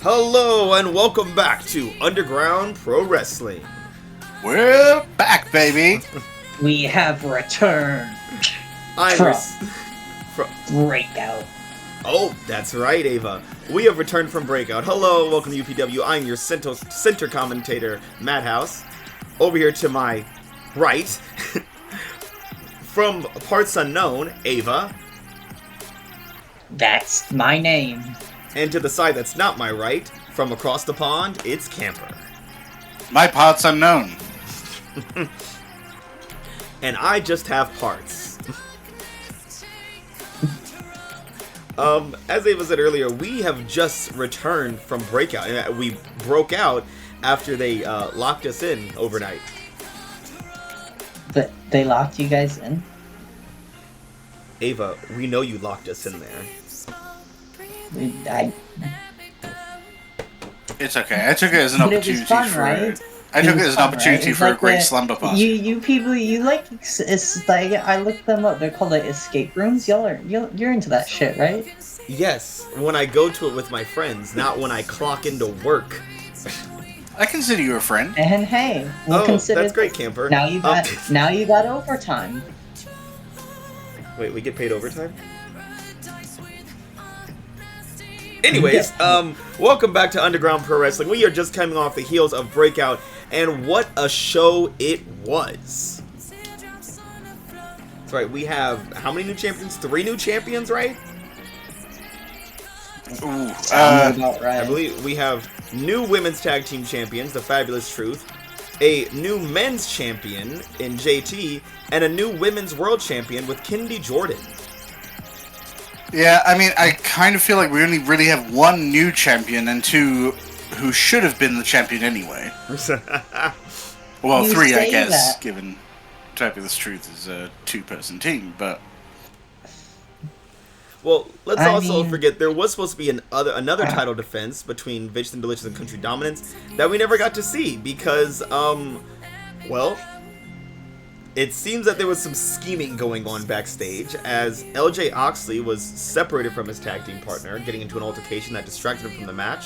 Hello and welcome back to Underground Pro Wrestling. We're back, baby. We have returned from Breakout. Oh, that's right, Ava. We have returned from Breakout. Hello, welcome to UPW. I'm your center commentator, Madhouse. Over here to my right, from parts unknown, Ava. That's my name. And to the side that's not my right, from across the pond, it's Camper. My parts unknown. And I just have parts. As Ava said earlier, we have just returned from Breakout. We broke out after they locked us in overnight. But they locked you guys in? Ava, we know you locked us in there. It's okay. I took it as an opportunity right? I took it as an opportunity for a great slumber party. You people, you like, it's like, I looked them up, they're called like escape rooms. You're into that shit, right? Yes, when I go to it with my friends, not when I clock into work. I consider you a friend. And hey, we'll consider that's great, Camper. Now you got overtime. Wait, we get paid overtime? Anyways, welcome back to Underground Pro Wrestling. We are just coming off the heels of Breakout, and what a show it was. That's right, we have, how many new champions? 3 new champions, right? Ooh, about right. I believe we have new women's tag team champions, the Fabulous Truth, a new men's champion in JT, and a new women's world champion with Kennedy Jordan. yeah, I mean, I kind of feel like we only really have one new champion and 2 who should have been the champion anyway. Well, You 3, I say guess, that. given Fabulous Truth is a 2-person team, but... Well, let's I also mean- forget there was supposed to be another title defense between Vicious and Delicious and Country Dominance that we never got to see because, well, it seems that there was some scheming going on backstage as LJ Oxley was separated from his tag team partner, getting into an altercation that distracted him from the match.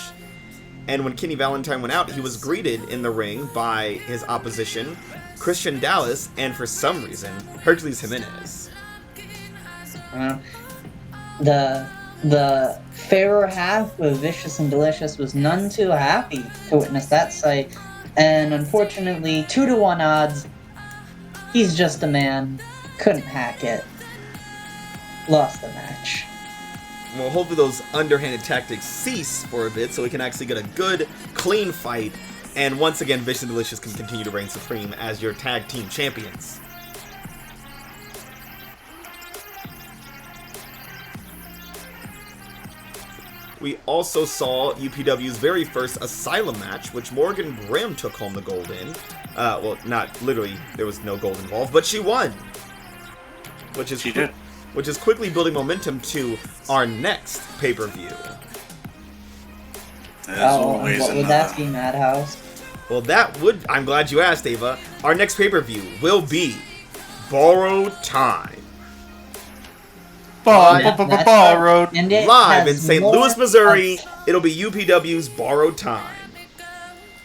And when Kenny Valentine went out, he was greeted in the ring by his opposition, Christian Dallas, and for some reason, Hercules Jimenez. The fairer half of Vicious and Delicious was none too happy to witness that sight, and unfortunately, 2-to-1 odds, he's just a man, couldn't hack it, lost the match. Well, hopefully those underhanded tactics cease for a bit so we can actually get a good, clean fight, and once again, Vicious and Delicious can continue to reign supreme as your tag team champions. We also saw UPW's very first Asylum match, which Morrigan Grimm took home the gold in. Well, not literally, there was no gold involved, but she won! She did. Which is quickly building momentum to our next pay-per-view. Always what would that be, Madhouse? Well, I'm glad you asked, Ava. Our next pay-per-view will be Borrowed Time. Borrowed. And it Live in has St. more Louis, Missouri. of- It'll be UPW's Borrowed Time.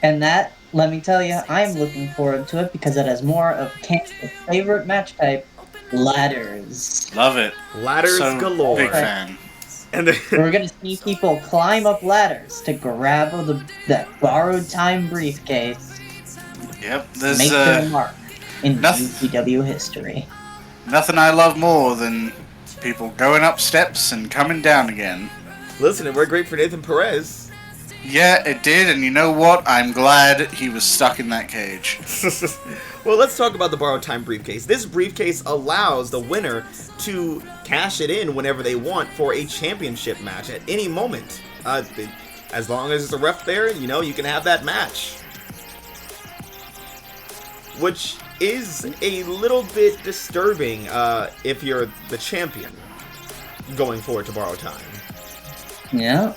And that, let me tell you, I'm looking forward to it because it has more of Cam's favorite match type, ladders. Love it. Ladders So galore. big fan. And then, We're gonna see people climb up ladders to grab that borrowed time briefcase, Yep, there's make their mark in nothing- UPW history. nothing I love more than people going up steps and coming down again. listen, it worked great for Nathan Perez. Yeah, it did, and you know what? I'm glad he was stuck in that cage. Well, let's talk about the Borrowed Time briefcase. This briefcase allows the winner to cash it in whenever they want for a championship match at any moment. As long as there's a ref there, you can have that match. Which is a little bit disturbing if you're the champion going forward to Borrowed Time. Yeah.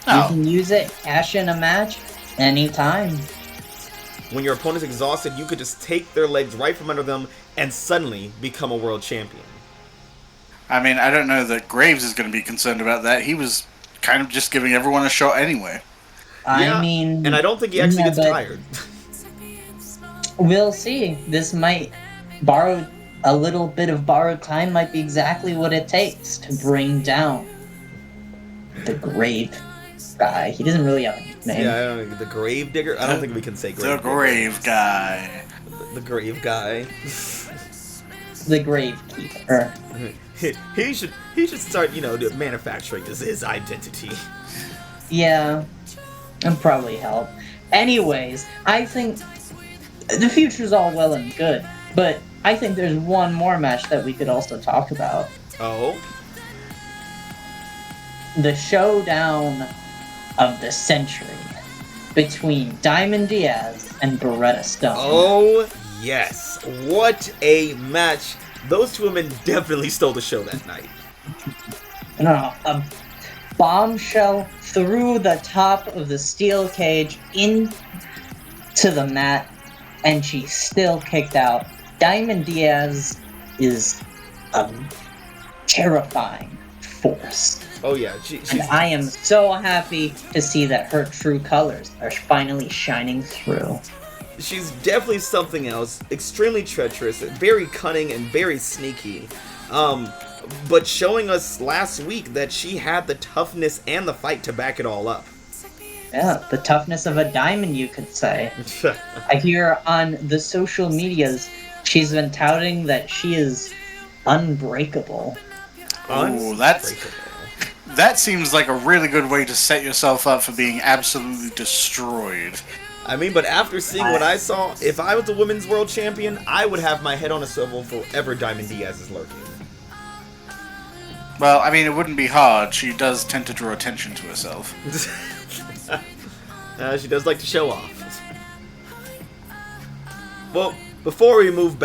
You Oh, can use it, cash in a match, anytime. When your opponent's exhausted, you could just take their legs right from under them and suddenly become a world champion. I mean, I don't know that Graves is going to be concerned about that. He was kind of just giving everyone a shot anyway. I mean... And I don't think he actually gets tired. We'll see. This might borrow... A little bit of borrowed time might be exactly what it takes to bring down the grave guy. He doesn't really have a nickname. Yeah, I don't know, the grave digger? I don't think we can say grave digger. The grave guy. The grave guy. The gravekeeper. He should start, manufacturing his identity. Yeah, and probably help. Anyways, I think the future's all well and good, but I think there's one more match that we could also talk about. Oh? The showdown of the century between Diamond Diaz and Beretta Stone. Oh, yes. What a match. Those two women definitely stole the show that night. No, a bombshell through the top of the steel cage into the mat, and she still kicked out. Diamond Diaz is a terrifying force. Oh yeah, and I am so happy to see that her true colors are finally shining through. She's definitely something else. Extremely treacherous, very cunning, and very sneaky. But showing us last week that she had the toughness and the fight to back it all up. Yeah, the toughness of a diamond, you could say. I hear on the social medias, she's been touting that she is unbreakable. Oh, that seems like a really good way to set yourself up for being absolutely destroyed. I mean, but after seeing what I saw, if I was the women's world champion, I would have my head on a swivel for wherever Diamond Diaz is lurking. Well, I mean, it wouldn't be hard. She does tend to draw attention to herself. She does like to show off. Well, before we move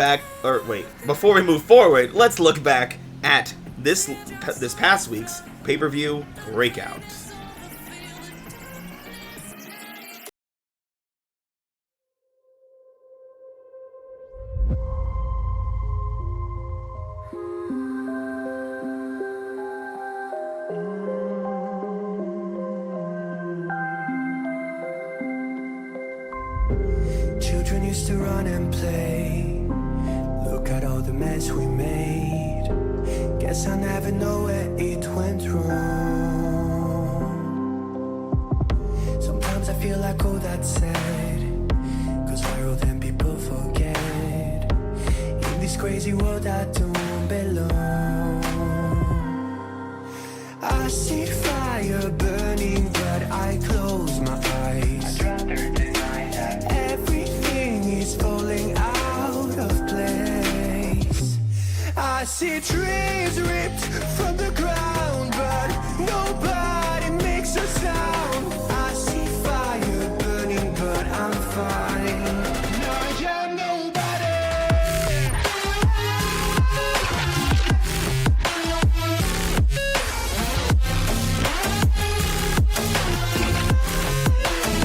forward, let's look back at this past week's pay-per-view breakout. Children used to run and play. Look at all the mess we made. Guess I never know where it went wrong. Sometimes I feel like all that's sad, 'cause viral then people forget. In this crazy world I don't belong. I see fire burning but I close my eyes. I'd rather deny that. Everything is falling out of place. I see trees ripped from the ground, but nobody makes a sound. I see fire burning, but I'm fine. No, I'm nobody. No,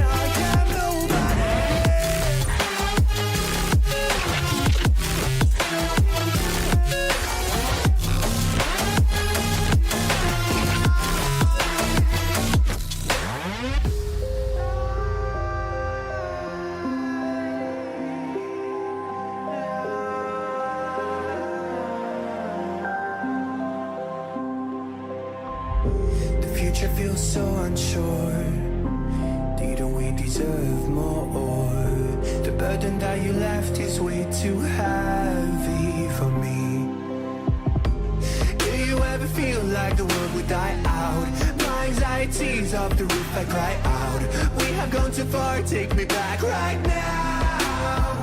I'm nobody. The future feels so unsure. Didn't we deserve more? The burden that you left is way too heavy for me. Do you ever feel like the world would die out? My anxiety's off the roof, I cry out. We have gone too far, take me back right now.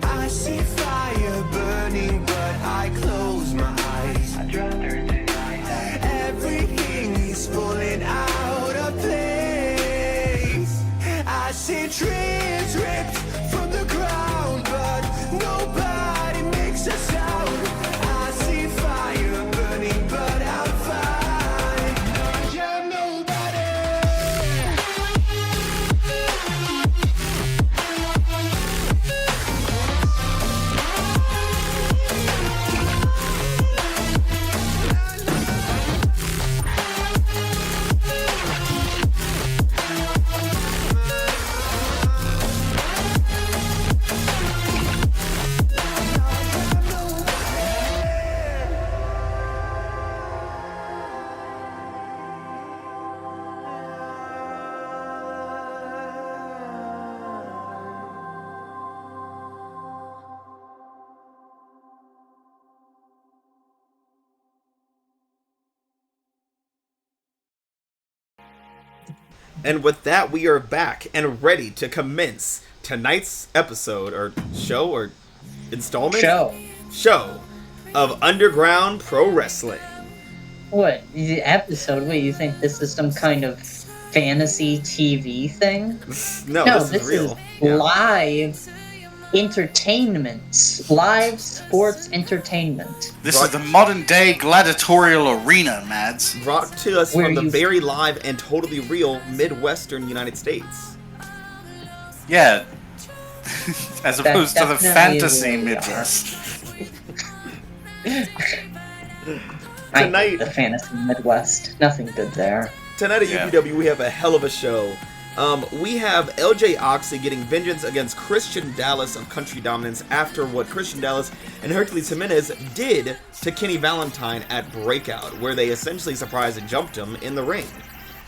I see fire burning, but I close my eyes. I'd rather deny that. Everything is falling out of place. I see trees ripped from the ground, but nobody makes a sound. I see fire burning, but I'm fine. I'm nobody. And with that, we are back and ready to commence tonight's episode, or show, or installment? Show of Underground Pro Wrestling. What? The episode? Wait, you think this is some kind of fantasy TV thing? No, this is real. Live entertainment. Live sports entertainment. This is the modern day gladiatorial arena, Mads. Brought to us from the very live and totally real Midwestern United States. Yeah. As opposed to the fantasy Midwest. Tonight, the fantasy Midwest. Nothing good there. Tonight at UPW, we have a hell of a show. We have LJ Oxley getting vengeance against Christian Dallas of Country Dominance after what Christian Dallas and Hercules Jimenez did to Kenny Valentine at Breakout, where they essentially surprised and jumped him in the ring.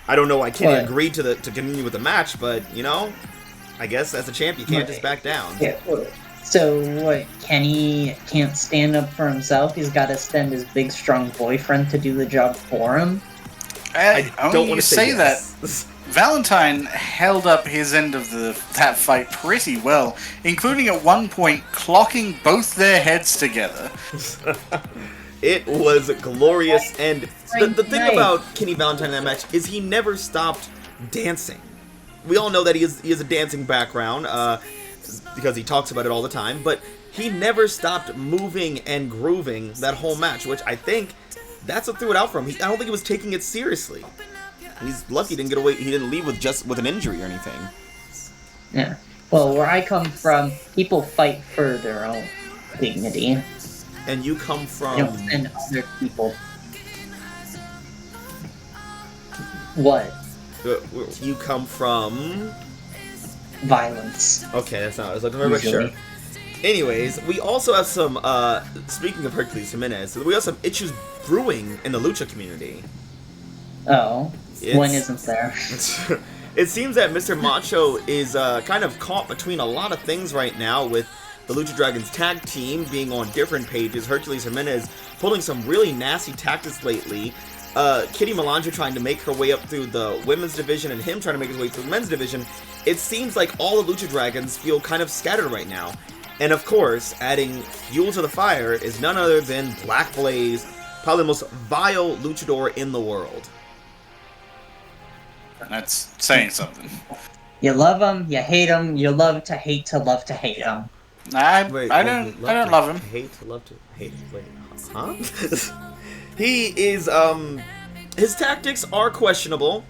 I don't know why Kenny agreed to continue with the match, but, you know, I guess as a champ, you can't just back down. Yeah. So what, Kenny can't stand up for himself? He's got to send his big, strong boyfriend to do the job for him? I don't want to say that. Valentine held up his end of that fight pretty well, including at one point clocking both their heads together. It was glorious, and the thing about Kenny Valentine in that match is he never stopped dancing. We all know that he has a dancing background, because he talks about it all the time, but he never stopped moving and grooving that whole match, which I think that's what threw it out for him. I don't think he was taking it seriously. He's lucky he didn't get away. He didn't leave with an injury or anything. Yeah. Well, where I come from, people fight for their own dignity. And you come from... They don't send other people. What? You come from... Violence. Okay, that's not... I was looking for sure. Anyways, we also have some... speaking of Hercules Jimenez, we also have issues brewing in the Lucha community. Oh. When isn't there? It seems that Mr. Macho is kind of caught between a lot of things right now, with the Lucha Dragons tag team being on different pages, Hercules Jimenez pulling some really nasty tactics lately, Kitty Melandra trying to make her way up through the women's division, and him trying to make his way through the men's division. It seems like all the Lucha Dragons feel kind of scattered right now. And of course, adding fuel to the fire is none other than Black Blaze, probably the most vile luchador in the world. That's saying something. You love him, you hate him, you love to hate him. I don't love him. Hate to love to hate. Wait, huh? He is, his tactics are questionable.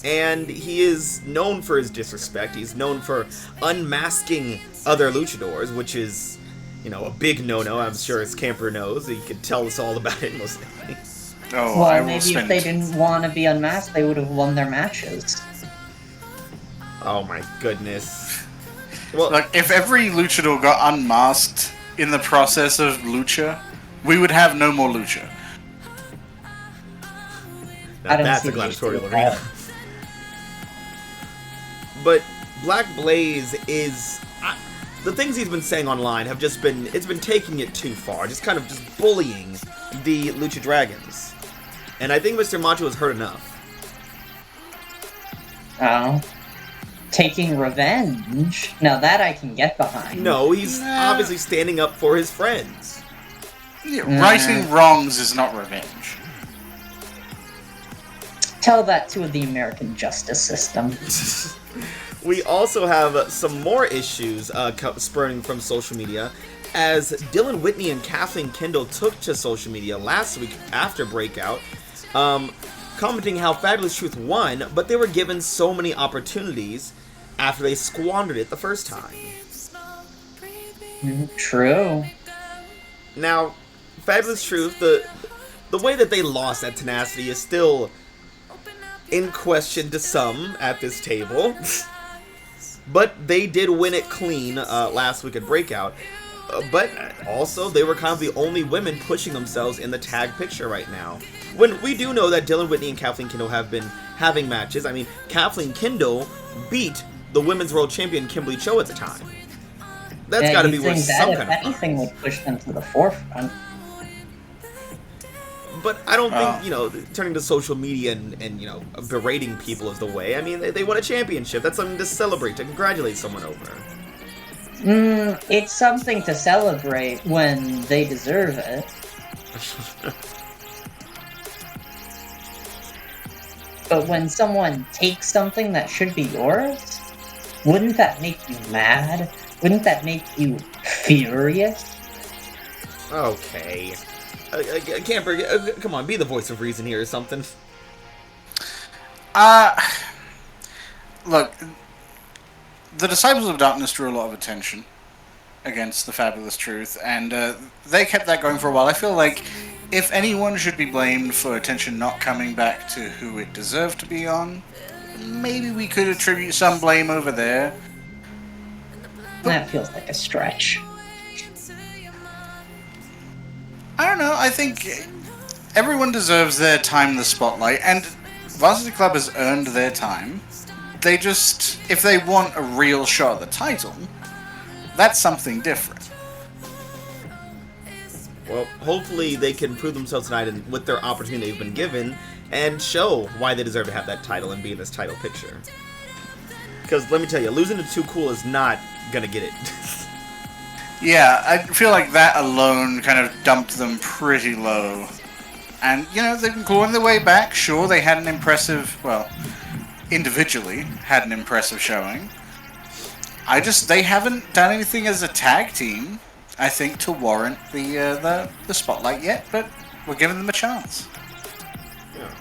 And he is known for his disrespect. He's known for unmasking other luchadors, which is, you know, a big no-no. I'm sure his camper knows. He could tell us all about it most likely. Oh, well, maybe if they didn't want to be unmasked, they would have won their matches. Oh my goodness. Well, like, if every luchador got unmasked in the process of lucha, we would have no more lucha. That's a gladiatorial arena. But Black Blaze is... the things he's been saying online have just been... It's been taking it too far. Just kind of just bullying the Lucha Dragons. And I think Mr. Macho has heard enough. Oh. Taking revenge? Now that I can get behind. No, he's obviously standing up for his friends. Yeah, righting wrongs is not revenge. Tell that to the American justice system. We also have some more issues spurring from social media, as Dylan Whitney and Kathleen Kendall took to social media last week after Breakout, commenting how Fabulous Truth won, but they were given so many opportunities after they squandered it the first time. True. Now, Fabulous Truth, the way that they lost at Tenacity is still in question to some at this table. But they did win it clean last week at Breakout. But also, they were kind of the only women pushing themselves in the tag picture right now. When we do know that Dylan Whitney and Kathleen Kendall have been having matches. I mean, Kathleen Kendall beat the Women's World Champion Kimberly Cho at the time. That's got to be worth some kind of... If anything would push them to the forefront. But I don't think, turning to social media and berating people is the way. I mean, they won a championship. That's something to celebrate, to congratulate someone over. It's something to celebrate when they deserve it. But when someone takes something that should be yours, wouldn't that make you mad? Wouldn't that make you furious? Okay. Camper, come on, be the voice of reason here or something. Look, the Disciples of Darkness drew a lot of attention against the Fabulous Truth, and they kept that going for a while. I feel like if anyone should be blamed for attention not coming back to who it deserved to be on, maybe we could attribute some blame over there. That feels like a stretch. I don't know, I think everyone deserves their time in the spotlight, and Varsity Club has earned their time. They just, if they want a real shot at the title, that's something different. Well, hopefully they can prove themselves tonight and with their opportunity they've been given and show why they deserve to have that title and be in this title picture. Because let me tell you, losing to Too Cool is not gonna get it. Yeah, I feel like that alone kind of dumped them pretty low. And, they've been clawing their way back. Sure, they had an impressive, individually had an impressive showing. They haven't done anything as a tag team, I think, to warrant the spotlight yet, but we're giving them a chance. Yeah.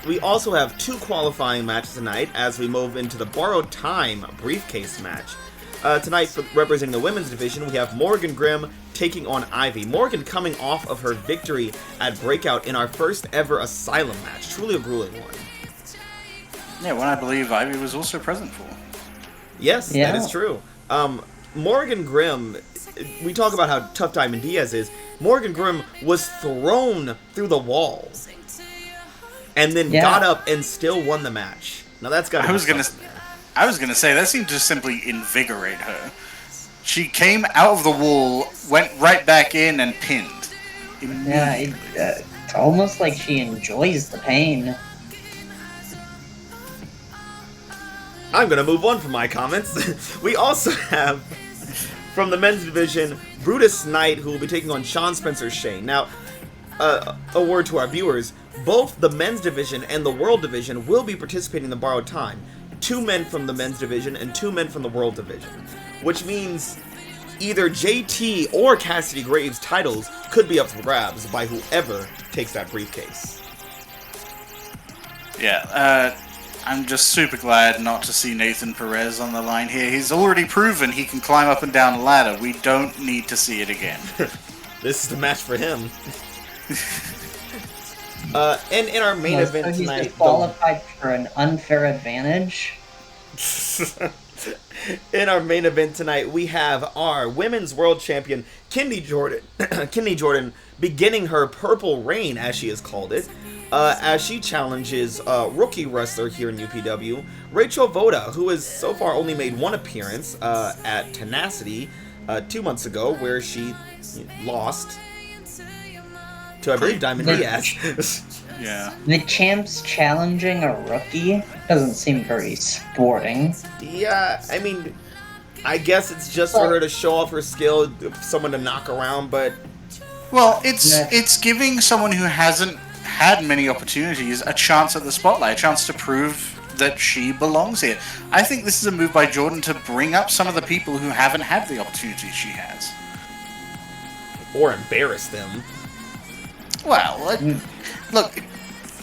We also have 2 qualifying matches tonight as we move into the Borrowed Time briefcase match. Tonight, representing the women's division, we have Morrigan Grimm taking on Ivy. Morrigan coming off of her victory at Breakout in our first ever Asylum match. Truly a grueling one. Yeah, one I believe Ivy was also present for. Yes, yeah. That is true. Morrigan Grimm, we talk about how tough Diamond Diaz is. Morrigan Grimm was thrown through the wall and then got up and still won the match. Now that's got to be something there. I was going to say, that seemed to simply invigorate her. She came out of the wall, went right back in, and pinned. Yeah, it's almost like she enjoys the pain. I'm going to move on from my comments. We also have, from the men's division, Brutus Knight, who will be taking on Shawn Spencer Shane. Now, a word to our viewers, both the men's division and the world division will be participating in the Borrowed Time. 2 men from the men's division and 2 men from the world division, which means either JT or Cassidy Graves' titles could be up for grabs by whoever takes that briefcase. Yeah, I'm just super glad not to see Nathan Peirce on the line here. He's already proven he can climb up and down a ladder. We don't need to see it again. This is the match for him. And in our main event he's tonight, disqualified for an unfair advantage. In our main event tonight, we have our women's world champion Kindi Jordan beginning her purple reign, as she has called it, as she challenges rookie wrestler here in UPW, Rachel Votta, who has so far only made 1 appearance at Tenacity 2 months ago, where she lost to, I believe, Diamond Diaz. Yeah. The champ's challenging a rookie doesn't seem very sporting. Yeah, I mean, I guess it's just for her to show off her skill, someone to knock around, but... Well, it's giving someone who hasn't had many opportunities a chance at the spotlight, a chance to prove that she belongs here. I think this is a move by Jordan to bring up some of the people who haven't had the opportunities she has. Or embarrass them. Well, look,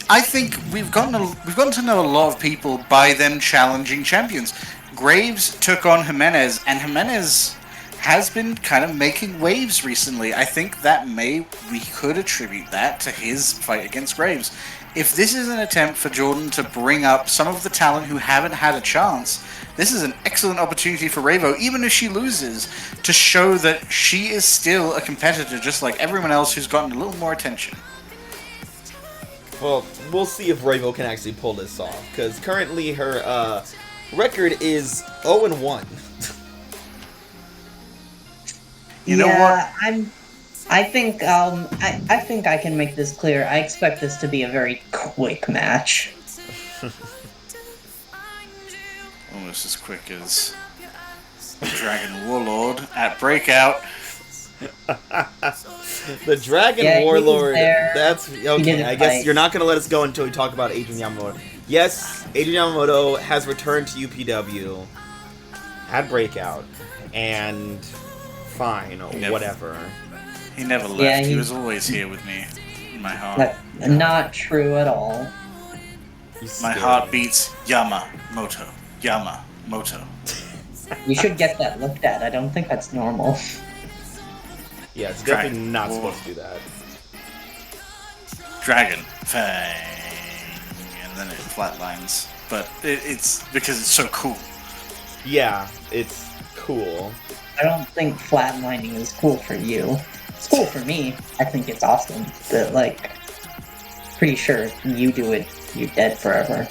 I think we've gotten to know a lot of people by them challenging champions. Graves took on Jimenez, and Jimenez has been kind of making waves recently. I think that we could attribute that to his fight against Graves. If this is an attempt for Jordan to bring up some of the talent who haven't had a chance, this is an excellent opportunity for Ravo, even if she loses, to show that she is still a competitor just like everyone else who's gotten a little more attention. Well, we'll see if Ravo can actually pull this off, because currently her record is 0-1. You know what? I think I think I can make this clear. I expect this to be a very quick match. Almost as quick as Dragon Warlord at Breakout. The Dragon Yeah, he was Warlord. there. That's He okay. didn't I guess fight. you're not gonna let us go until we talk about Adrian Yamamoto. Yes, Adrian Yamamoto has returned to UPW at Breakout, and fine, whatever. He never left. Yeah, he he- was always here with me in my heart. That's not true at all. He's My scary. heart beats Yamamoto. Yamamoto. You should get that looked at. I don't think that's normal. Yeah, it's definitely Dragon not Warlord. supposed to do that. Dragon Fang. And then it flatlines. But it's because it's so cool. Yeah, it's cool. I don't think flatlining is cool for you. It's cool for me. I think it's awesome. But, like, pretty sure you do it, you're dead forever.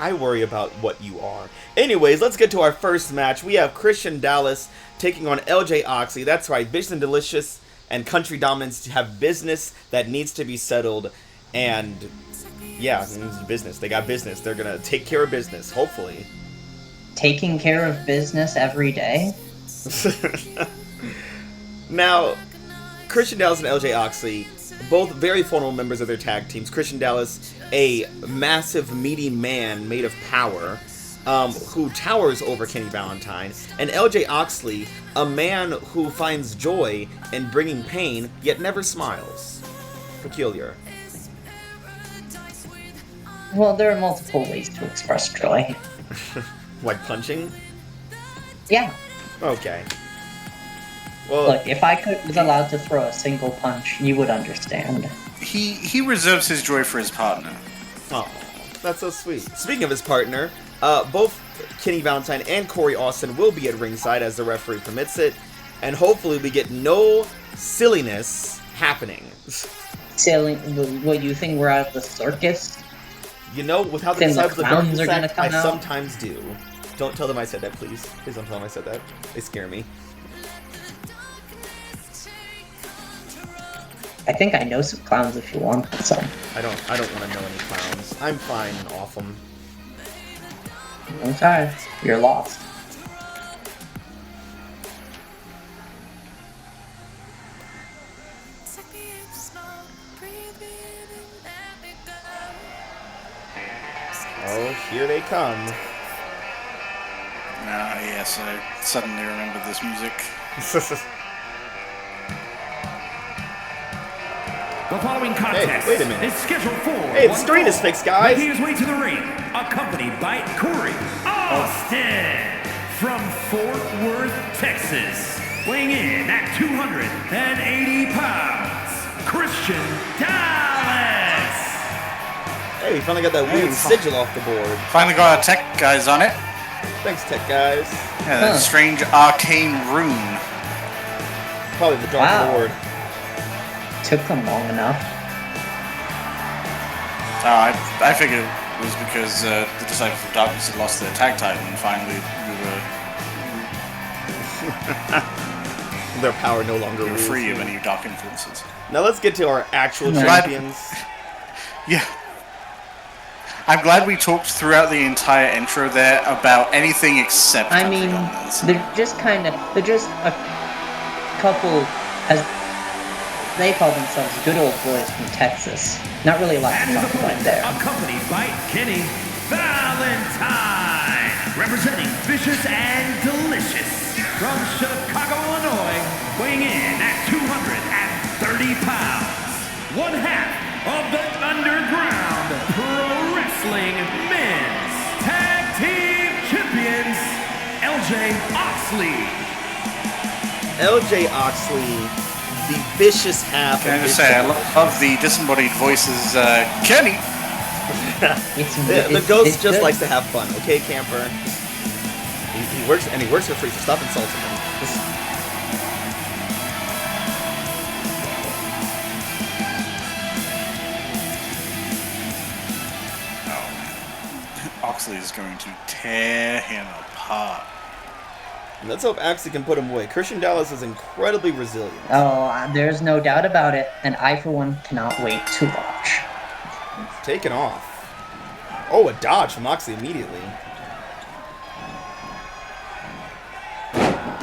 I worry about what you are. Anyways, let's get to our first match. We have Christian Dallas taking on LJ Oxley. That's right, Vicious and Delicious and Country Dominance have business that needs to be settled. And, yeah, it's business. They got business. They're going to take care of business, hopefully. Taking care of business every day? Now, Christian Dallas and LJ Oxley, both very formidable members of their tag teams. Christian Dallas, a massive, meaty man made of power, who towers over Kenny Valentine, and LJ Oxley, a man who finds joy in bringing pain, yet never smiles. Peculiar. Well, there are multiple ways to express joy. Like punching? Yeah. Okay. Well, Look, if I was allowed to throw a single punch, you would understand. He reserves his joy for his partner. oh, that's so sweet. Speaking of his partner, both Kenny Valentine and Corey Austin will be at ringside as the referee permits it, and hopefully we get no silliness happening. Silly, what, you think we're out of the circus? You know, with how the Then the disciples of clowns darkness are gonna act, come I out? sometimes do. Don't tell them I said that, please. Please don't tell them I said that. They scare me. I think I know some clowns if you want some. I don't want to know any clowns. I'm fine off them. Okay, you're lost. Oh, here they come. Ah, yes, I suddenly remembered this music. The following contest wait a minute. is scheduled for Hey, the one screen is fall. fixed, guys. Making his way to the ring, accompanied by Corey Austin from Fort Worth, Texas. Weighing in at 280 pounds, Christian Dallas. Hey, we finally got that weird sigil off the board. Finally got our tech guys on it. Thanks, tech guys. Yeah, that strange arcane rune. Probably the Dark Wow. Lord. Took them long enough. I figured it was because the Disciples of Darkness had lost their tag title, and finally Their power no longer we were rules free you. of any dark influences. Now let's get to our actual Glad- champions. Yeah. I'm glad we talked throughout the entire intro there about anything except I Country mean, Dominance. they're just a couple, as they call themselves, good old boys from Texas. Not really a lot And to his talk about opponent, there. accompanied by Kenny Valentine, representing Vicious and Delicious from Chicago, Illinois, weighing in at 230 pounds. One half of the Underground Pro Wrestling Men's Tag Team Champions, LJ Oxley. LJ Oxley, the vicious half Can I of just his say, I love the disembodied voices, Kenny! the ghost just likes to have fun, okay, camper? He works, and he works for free, so stop insulting him. Oxley is going to tear him apart. Let's hope Oxley can put him away. Christian Dallas is incredibly resilient. Oh, there's no doubt about it, and I, for one, cannot wait to watch. Taken off. Oh, a dodge from Oxley immediately.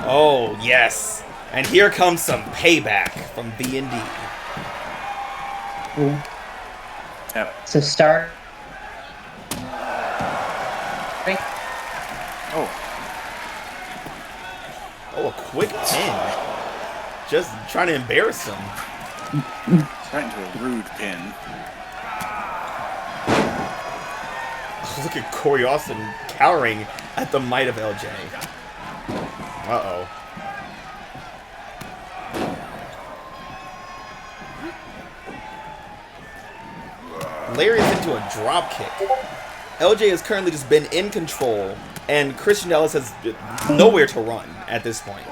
Oh, yes. And here comes some payback from B&D. Ooh. Yep. So start. Oh, a quick pin. Just trying to embarrass him. Right into a rude pin. Look at Corey Austin cowering at the might of LJ. Uh-oh. Larry is into a drop kick. LJ has currently just been in control, and Christian Dallas has nowhere to run at this point.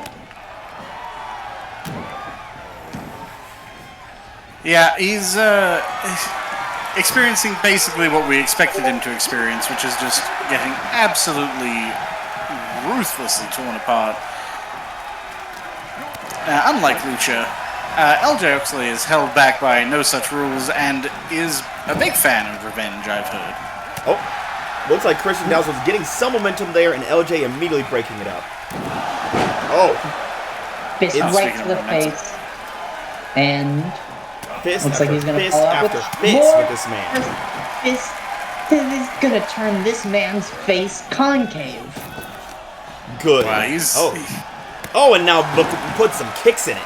Yeah, he's experiencing basically what we expected him to experience, which is just getting absolutely ruthlessly torn apart. Unlike Lucha, LJ Oxley is held back by no such rules and is a big fan of revenge, I've heard. Oh, looks like Christian Dallas was getting some momentum there, and LJ immediately breaking it up. Oh. Fist It's- right to the face. And Fist looks after like he's going to fist fall out after with fist more with this man. Fist. This is going to turn this man's face concave. Good. Wow, he's and now put some kicks in it.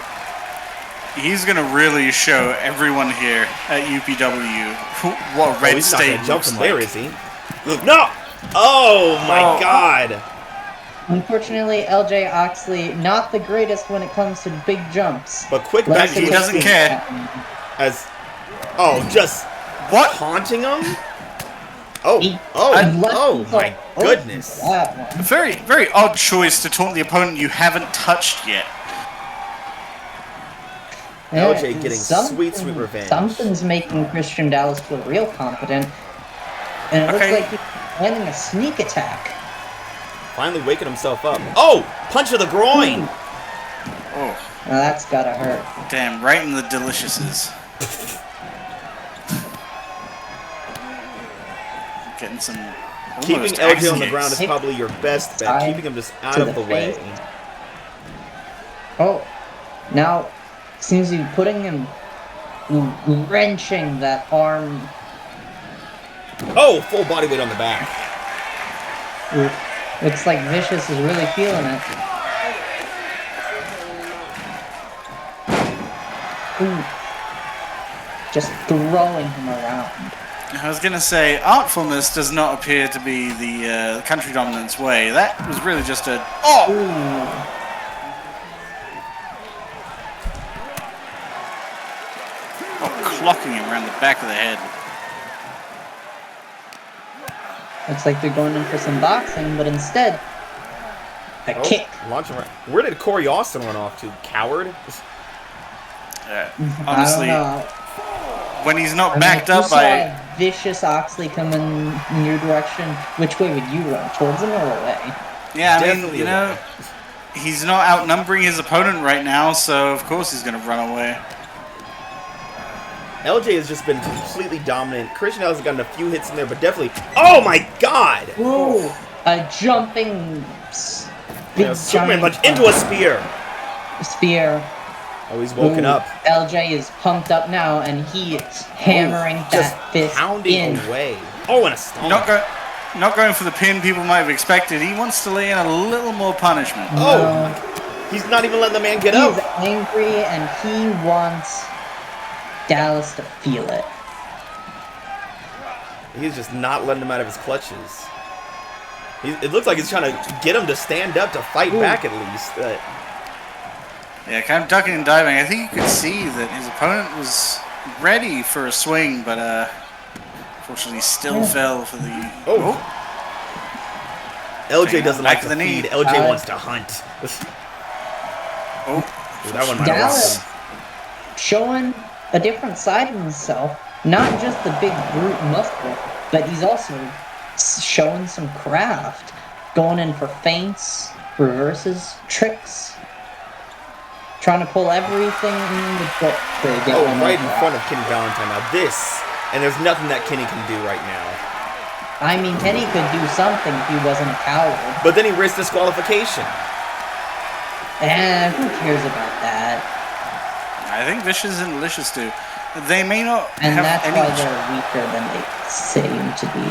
he's gonna really show everyone here at UPW what Red He's not State gonna jump looks from like. there, is he? No! Oh my God! Unfortunately, LJ Oxley, not the greatest when it comes to big jumps. But quick Let's back he see doesn't what- care. as just What? taunting him. Oh He- my goodness! That one. A very, very odd choice to taunt the opponent you haven't touched yet. LJ getting Something- sweet revenge. Something's making Christian Dallas feel real confident. And it Okay. looks like he's planning a sneak attack. Finally waking himself up. Oh! Punch of the groin! Oh, Now that's gotta hurt. damn, right in the deliciouses. Getting some Keeping almost LJ axe on the kicks. ground is probably your best bet. Side Keeping him just out to of the the way. face. Oh, now seems to be putting him, wrenching that arm. Oh! Full body weight on the back. Looks like Vicious is really feeling it. Ooh. Just throwing him around. I was gonna say, artfulness does not appear to be the country dominance way. That was really just a Ooh. clocking him around the back of the head. Looks like they're going in for some boxing, but instead, a kick. Launch him right. Where did Corey Austin run off to? Coward? Honestly, I don't know. when he's not I mean, backed if you up by... saw Vicious Oxley coming in your direction, which way would you run? Towards him or away? Yeah, I mean, Definitely you know, away. he's not outnumbering his opponent right now, so of course he's going to run away. LJ has just been completely dominant. Christian Dallas has gotten a few hits in there, but definitely... Oh my God! Ooh, a jumping big Superman giant punch into a spear. spear. Oh, he's woken Ooh, up. LJ is pumped up now, and he is hammering Just that fist pounding in. away. Oh, and a stomp. Not going for the pin people might have expected. He wants to lay in a little more punishment. Oh, No. my God. He's not even letting the man get He's up. angry, and he wants Dallas to feel it. He's just not letting him out of his clutches. It looks like he's trying to get him to stand up to fight back at least. Yeah, kind of ducking and diving. I think you could see that his opponent was ready for a swing, but unfortunately still fell for the... Oh. LJ doesn't Back like to to the knee. feed. LJ wants to hunt. Oh, Ooh, that one might have Dallas lost him. showing a different side of himself. Not just the big brute muscle, but he's also showing some craft. Going in for feints, reverses, tricks, trying to pull everything in the book to get Oh, one right in over. front of Kenny Valentine. Now this, and there's nothing that Kenny can do right now. I mean, Kenny could do something if he wasn't a coward. But then he risked disqualification. Who cares about that? I think Vicious and Delicious do. They may not And have that's any. why they're weaker than they seem to be.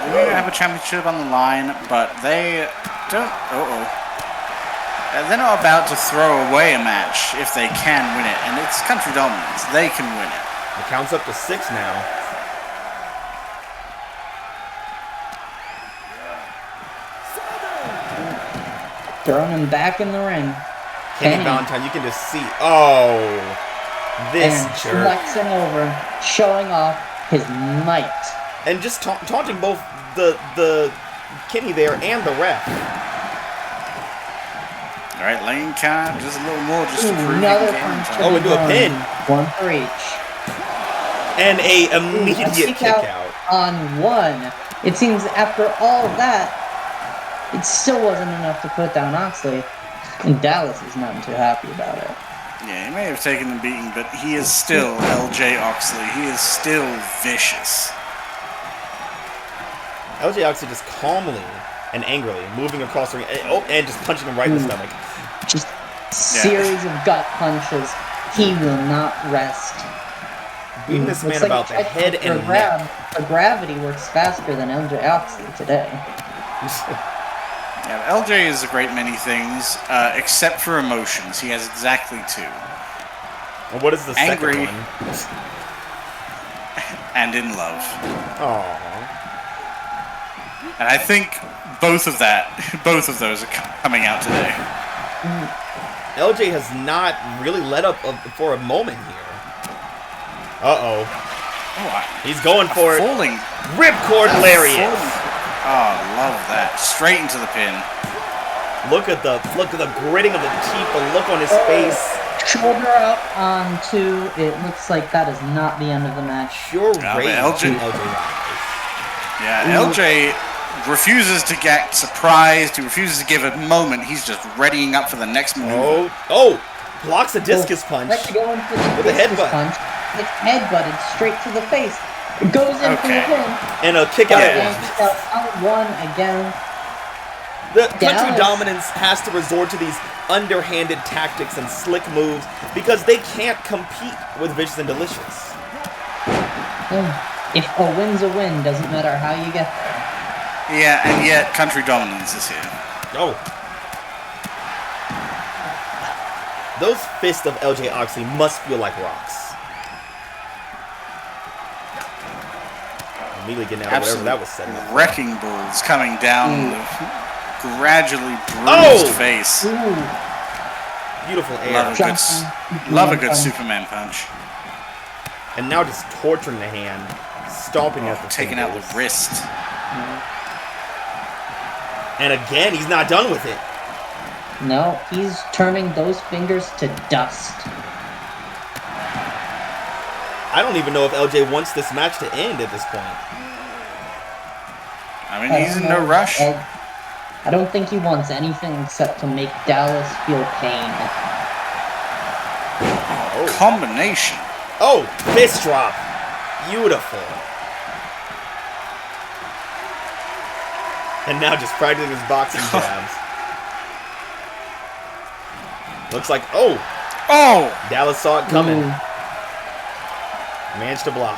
They may not have a championship on the line, but they don't. They're not about to throw away a match if they can win it, and it's country dominance. They can win it. It counts up to 6 now. Throwing him back in the ring. Kenny Valentine, you can just see. Oh, this and jerk. flexing over, showing off his might. And just taunting both the Kenny there and the ref. All right, lane count, just a little more, just to prove Another he can. punch. Oh, into a pin. One for each. And a immediate A kick out. on one. It seems after all that, it still wasn't enough to put down Oxley. And Dallas is not too happy about it. Yeah, he may have taken the beating, but he is still LJ Oxley. He is still vicious. LJ Oxley just calmly and angrily moving across the ring. And just punching him right in the stomach. Just series of gut punches. He will not rest. Beating this man Looks like about the head and neck. The gravity works faster than LJ Oxley today. Yeah, LJ is a great many things, except for emotions. He has exactly 2. And what is the Angry. second one? And in love. Aww. And I think both of those are coming out today. LJ has not really let up for a moment here. Uh-oh. He's going for it. Falling. Ripcord lariat. Oh, love that. Straight into the pin. Look at the gritting of the teeth, the look on his face. Shoulder up onto. It looks like that is not the end of the match. Pure but rage. LJ Rise. Yeah, LJ refuses to get surprised. He refuses to give a moment. He's just readying up for the next move. Oh! Blocks a discus punch. Let's go in for the With a discus headbutt. punch. It's headbutted straight to the face. It goes in for the pin. And a kick out And one. out one again. The country Dallas. dominance has to resort to these underhanded tactics and slick moves because they can't compete with Vicious and Delicious. If a win's a win, doesn't matter how you get there. Yeah, and yet country dominance is here. Oh. Those fists of LJ Oxley must feel like rocks. Immediately getting out of whatever that was setting up. Wrecking balls coming down the gradually bruised face. Beautiful air. Love a good Superman punch. And now just torturing the hand, stomping at the taking out fingers. the wrist. And again, he's not done with it. No, he's turning those fingers to dust. I don't even know if LJ wants this match to end at this point. I mean, he's in no rush. I don't think he wants anything except to make Dallas feel pain. Combination. Oh, fist drop. Beautiful. And now just practicing his boxing jabs. Looks like, oh! Dallas saw it coming. Managed to block.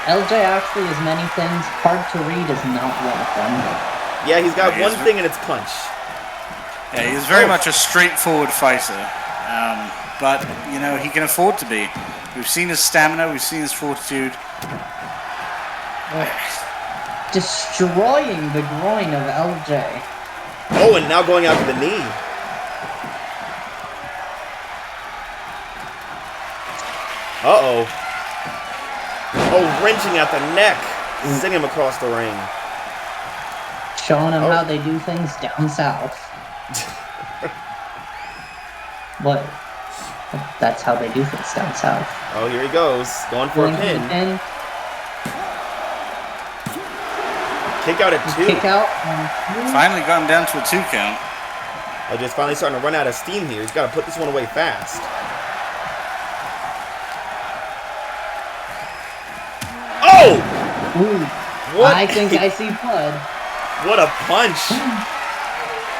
LJ Oxley is many things. Hard to read is not one of them. Yeah, he's got one thing in its punch. Yeah, he's very much a straightforward fighter. But, you know, he can afford to be. We've seen his stamina, we've seen his fortitude. Destroying the groin of LJ. Oh, and now going out to the knee. Uh-oh. Oh, wrenching at the neck. Sending him across the ring. Showing him how they do things down south. But that's how they do things down south. Oh, here he goes. Going for a Going for the pin. pin. Kick out at 2. Kick out. Finally got him down to a 2 count. LJ's finally starting to run out of steam here. He's got to put this one away fast. Oh! Ooh. What? I think I see blood. What a punch!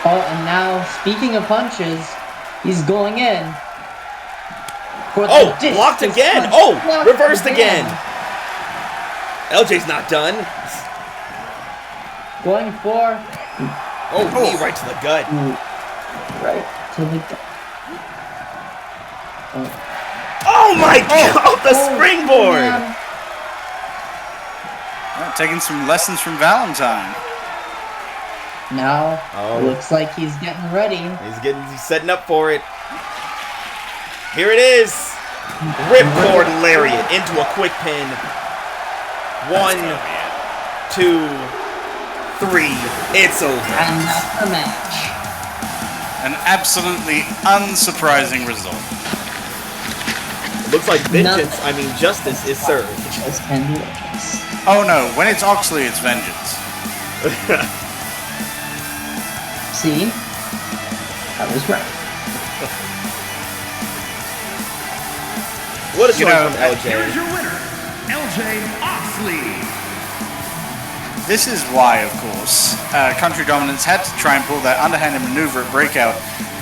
Oh, and now, speaking of punches, he's going in. For the Oh, discus blocked again! punch. Oh, Blocked reversed again! LJ's not done. Going for... Oh, knee right to the gut. Ooh. Right to the gut. Oh my god, the Oh, springboard! man. Taking some lessons from Valentine. Now, Oh. looks like he's getting ready. He's setting up for it. Here it is. Ripcord lariat into a quick pin. 1, 2, 3. It's over. And that's the match. An absolutely unsurprising result. Looks like vengeance, I mean justice, is served. Just and delicious. Oh no, when it's Oxley, it's vengeance. See? I was right. What a You showing know, from Here is LJ. your winner, LJ Oxley. This is why, of course, Country Dominance had to try and pull that underhanded maneuver at Breakout.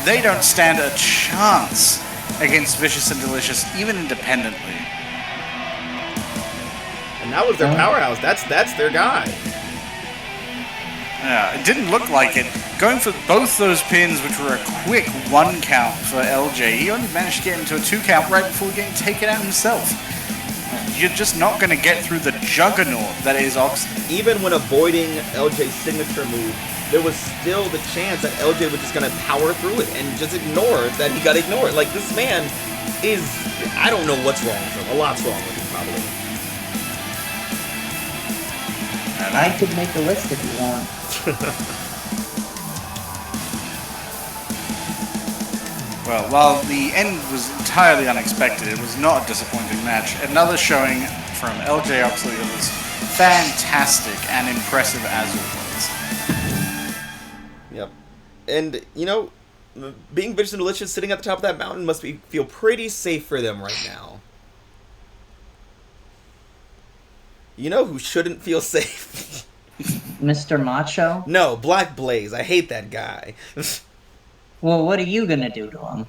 They don't stand a chance against Vicious and Delicious, even independently. And that was their powerhouse. That's their guy. Yeah, it didn't look like it. Going for both those pins, which were a quick 1 count for LJ, he only managed to get into a 2 count right before getting taken out himself. You're just not going to get through the juggernaut that is Oxley. Even when avoiding LJ's signature move, there was still the chance that LJ was just going to power through it and just ignore that he got ignored. Like, this man is... I don't know what's wrong with him. A lot's wrong with him, probably. I could make a list if you want. Well, while the end was entirely unexpected, it was not a disappointing match. Another showing from LJ Oxley that was fantastic and impressive as always. Yep. And, you know, being Vicious and Delicious sitting at the top of that mountain must feel pretty safe for them right now. You know who shouldn't feel safe? Mr. Macho? No, Black Blaze. I hate that guy. Well, what are you gonna do to him?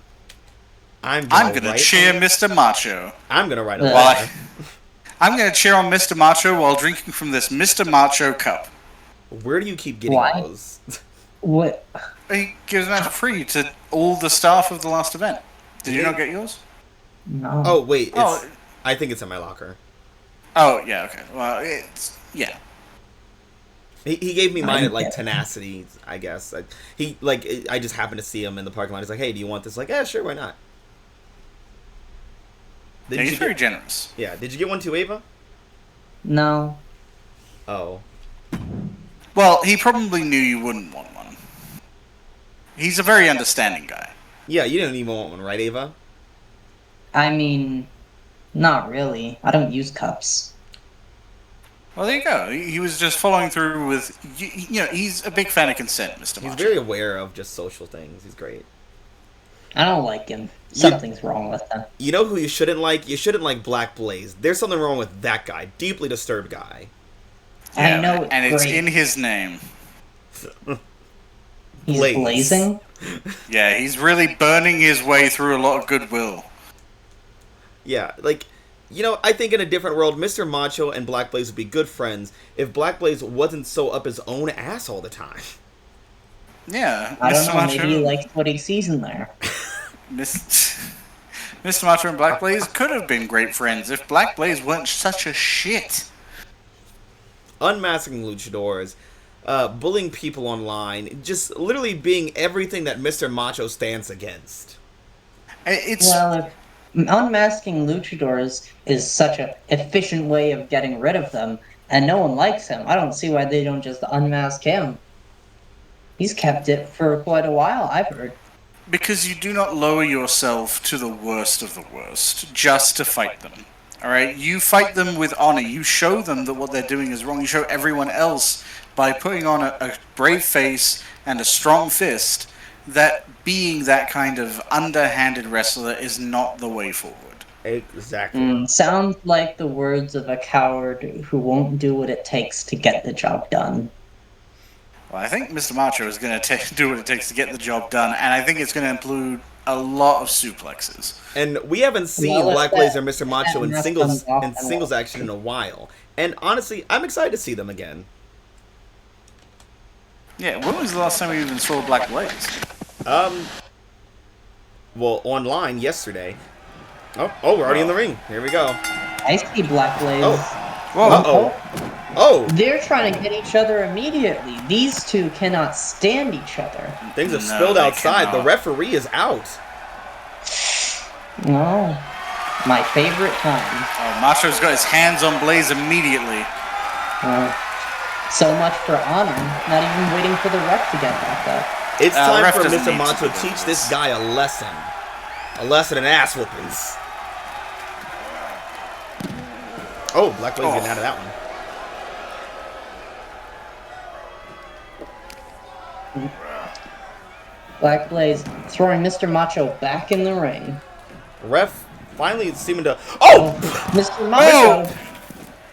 I'm gonna cheer Mr. Macho. I'm gonna write a Why? letter. I'm gonna cheer on Mr. Macho while drinking from this Mr. Macho cup. Where do you keep getting Why? those? What? He gives them out free to all the staff of the last event. Did you not get yours? No. Oh, wait. Oh. I think it's in my locker. Oh, yeah, okay. Well, it's... yeah. He gave me mine at, like, get it. Tenacity, I guess. I just happened to see him in the parking lot. He's like, hey, do you want this? Like, yeah, sure, why not? Yeah, he's very generous. Yeah, did you get one too, Ava? No. Oh. Well, he probably knew you wouldn't want one. He's a very understanding guy. Yeah, you didn't even want one, right, Ava? I mean, not really. I don't use cups. Well, there you go. He was just following through with... You know, he's a big fan of consent, Mr. He's Macho. very aware of just social things. He's great. I don't like him. Something's wrong with him. You know who you shouldn't like? You shouldn't like Black Blaze. There's something wrong with that guy. Deeply disturbed guy. I know it's and it's great. in his name. He's Blaze. blazing. Yeah, he's really burning his way through a lot of goodwill. Yeah, like, you know, I think in a different world, Mr. Macho and Black Blaze would be good friends if Black Blaze wasn't so up his own ass all the time. Yeah, I don't Mr. know, Macho. maybe he likes what he sees in there. Mr. Macho and Black Blaze could have been great friends if Black Blaze weren't such a shit. Unmasking luchadors, bullying people online, just literally being everything that Mr. Macho stands against. It's Well, if unmasking luchadors is such an efficient way of getting rid of them, and no one likes him, I don't see why they don't just unmask him. He's kept it for quite a while, I've heard. because you do not lower yourself to the worst of the worst just to fight them. All right, you fight them with honor. You show them that what they're doing is wrong. You show everyone else by putting on a brave face and a strong fist that being that kind of underhanded wrestler is not the way forward. Exactly. Sounds like the words of a coward who won't do what it takes to get the job done. Well, I think Mr. Macho is going to do what it takes to get the job done, and I think it's going to include a lot of suplexes. And we haven't seen Well, if Black that- Blaze or Mr. if Macho that in mess singles comes off, then we'll action in a while. And honestly, I'm excited to see them again. Yeah, when was the last time we even saw Black Blaze? Well, online yesterday. Oh, we're already in the ring. Here we go. I see Black Blaze. Oh. Whoa. Uh-oh. Oh, They're trying to get each other immediately. These two cannot stand each other. things have No, spilled they outside. The cannot. referee is out. No. My favorite time. Oh, Macho's got his hands on Blaze immediately. So much for honor. Not even waiting for the ref to get back up. It's time ref for doesn't Mr. need Macho to to do teach this. this guy a lesson. A lesson in ass whoopings. Oh, Black Blaze getting out of that one. Black Blaze throwing Mr. Macho back in the ring. Ref finally seeming to... Oh! Mr. Macho.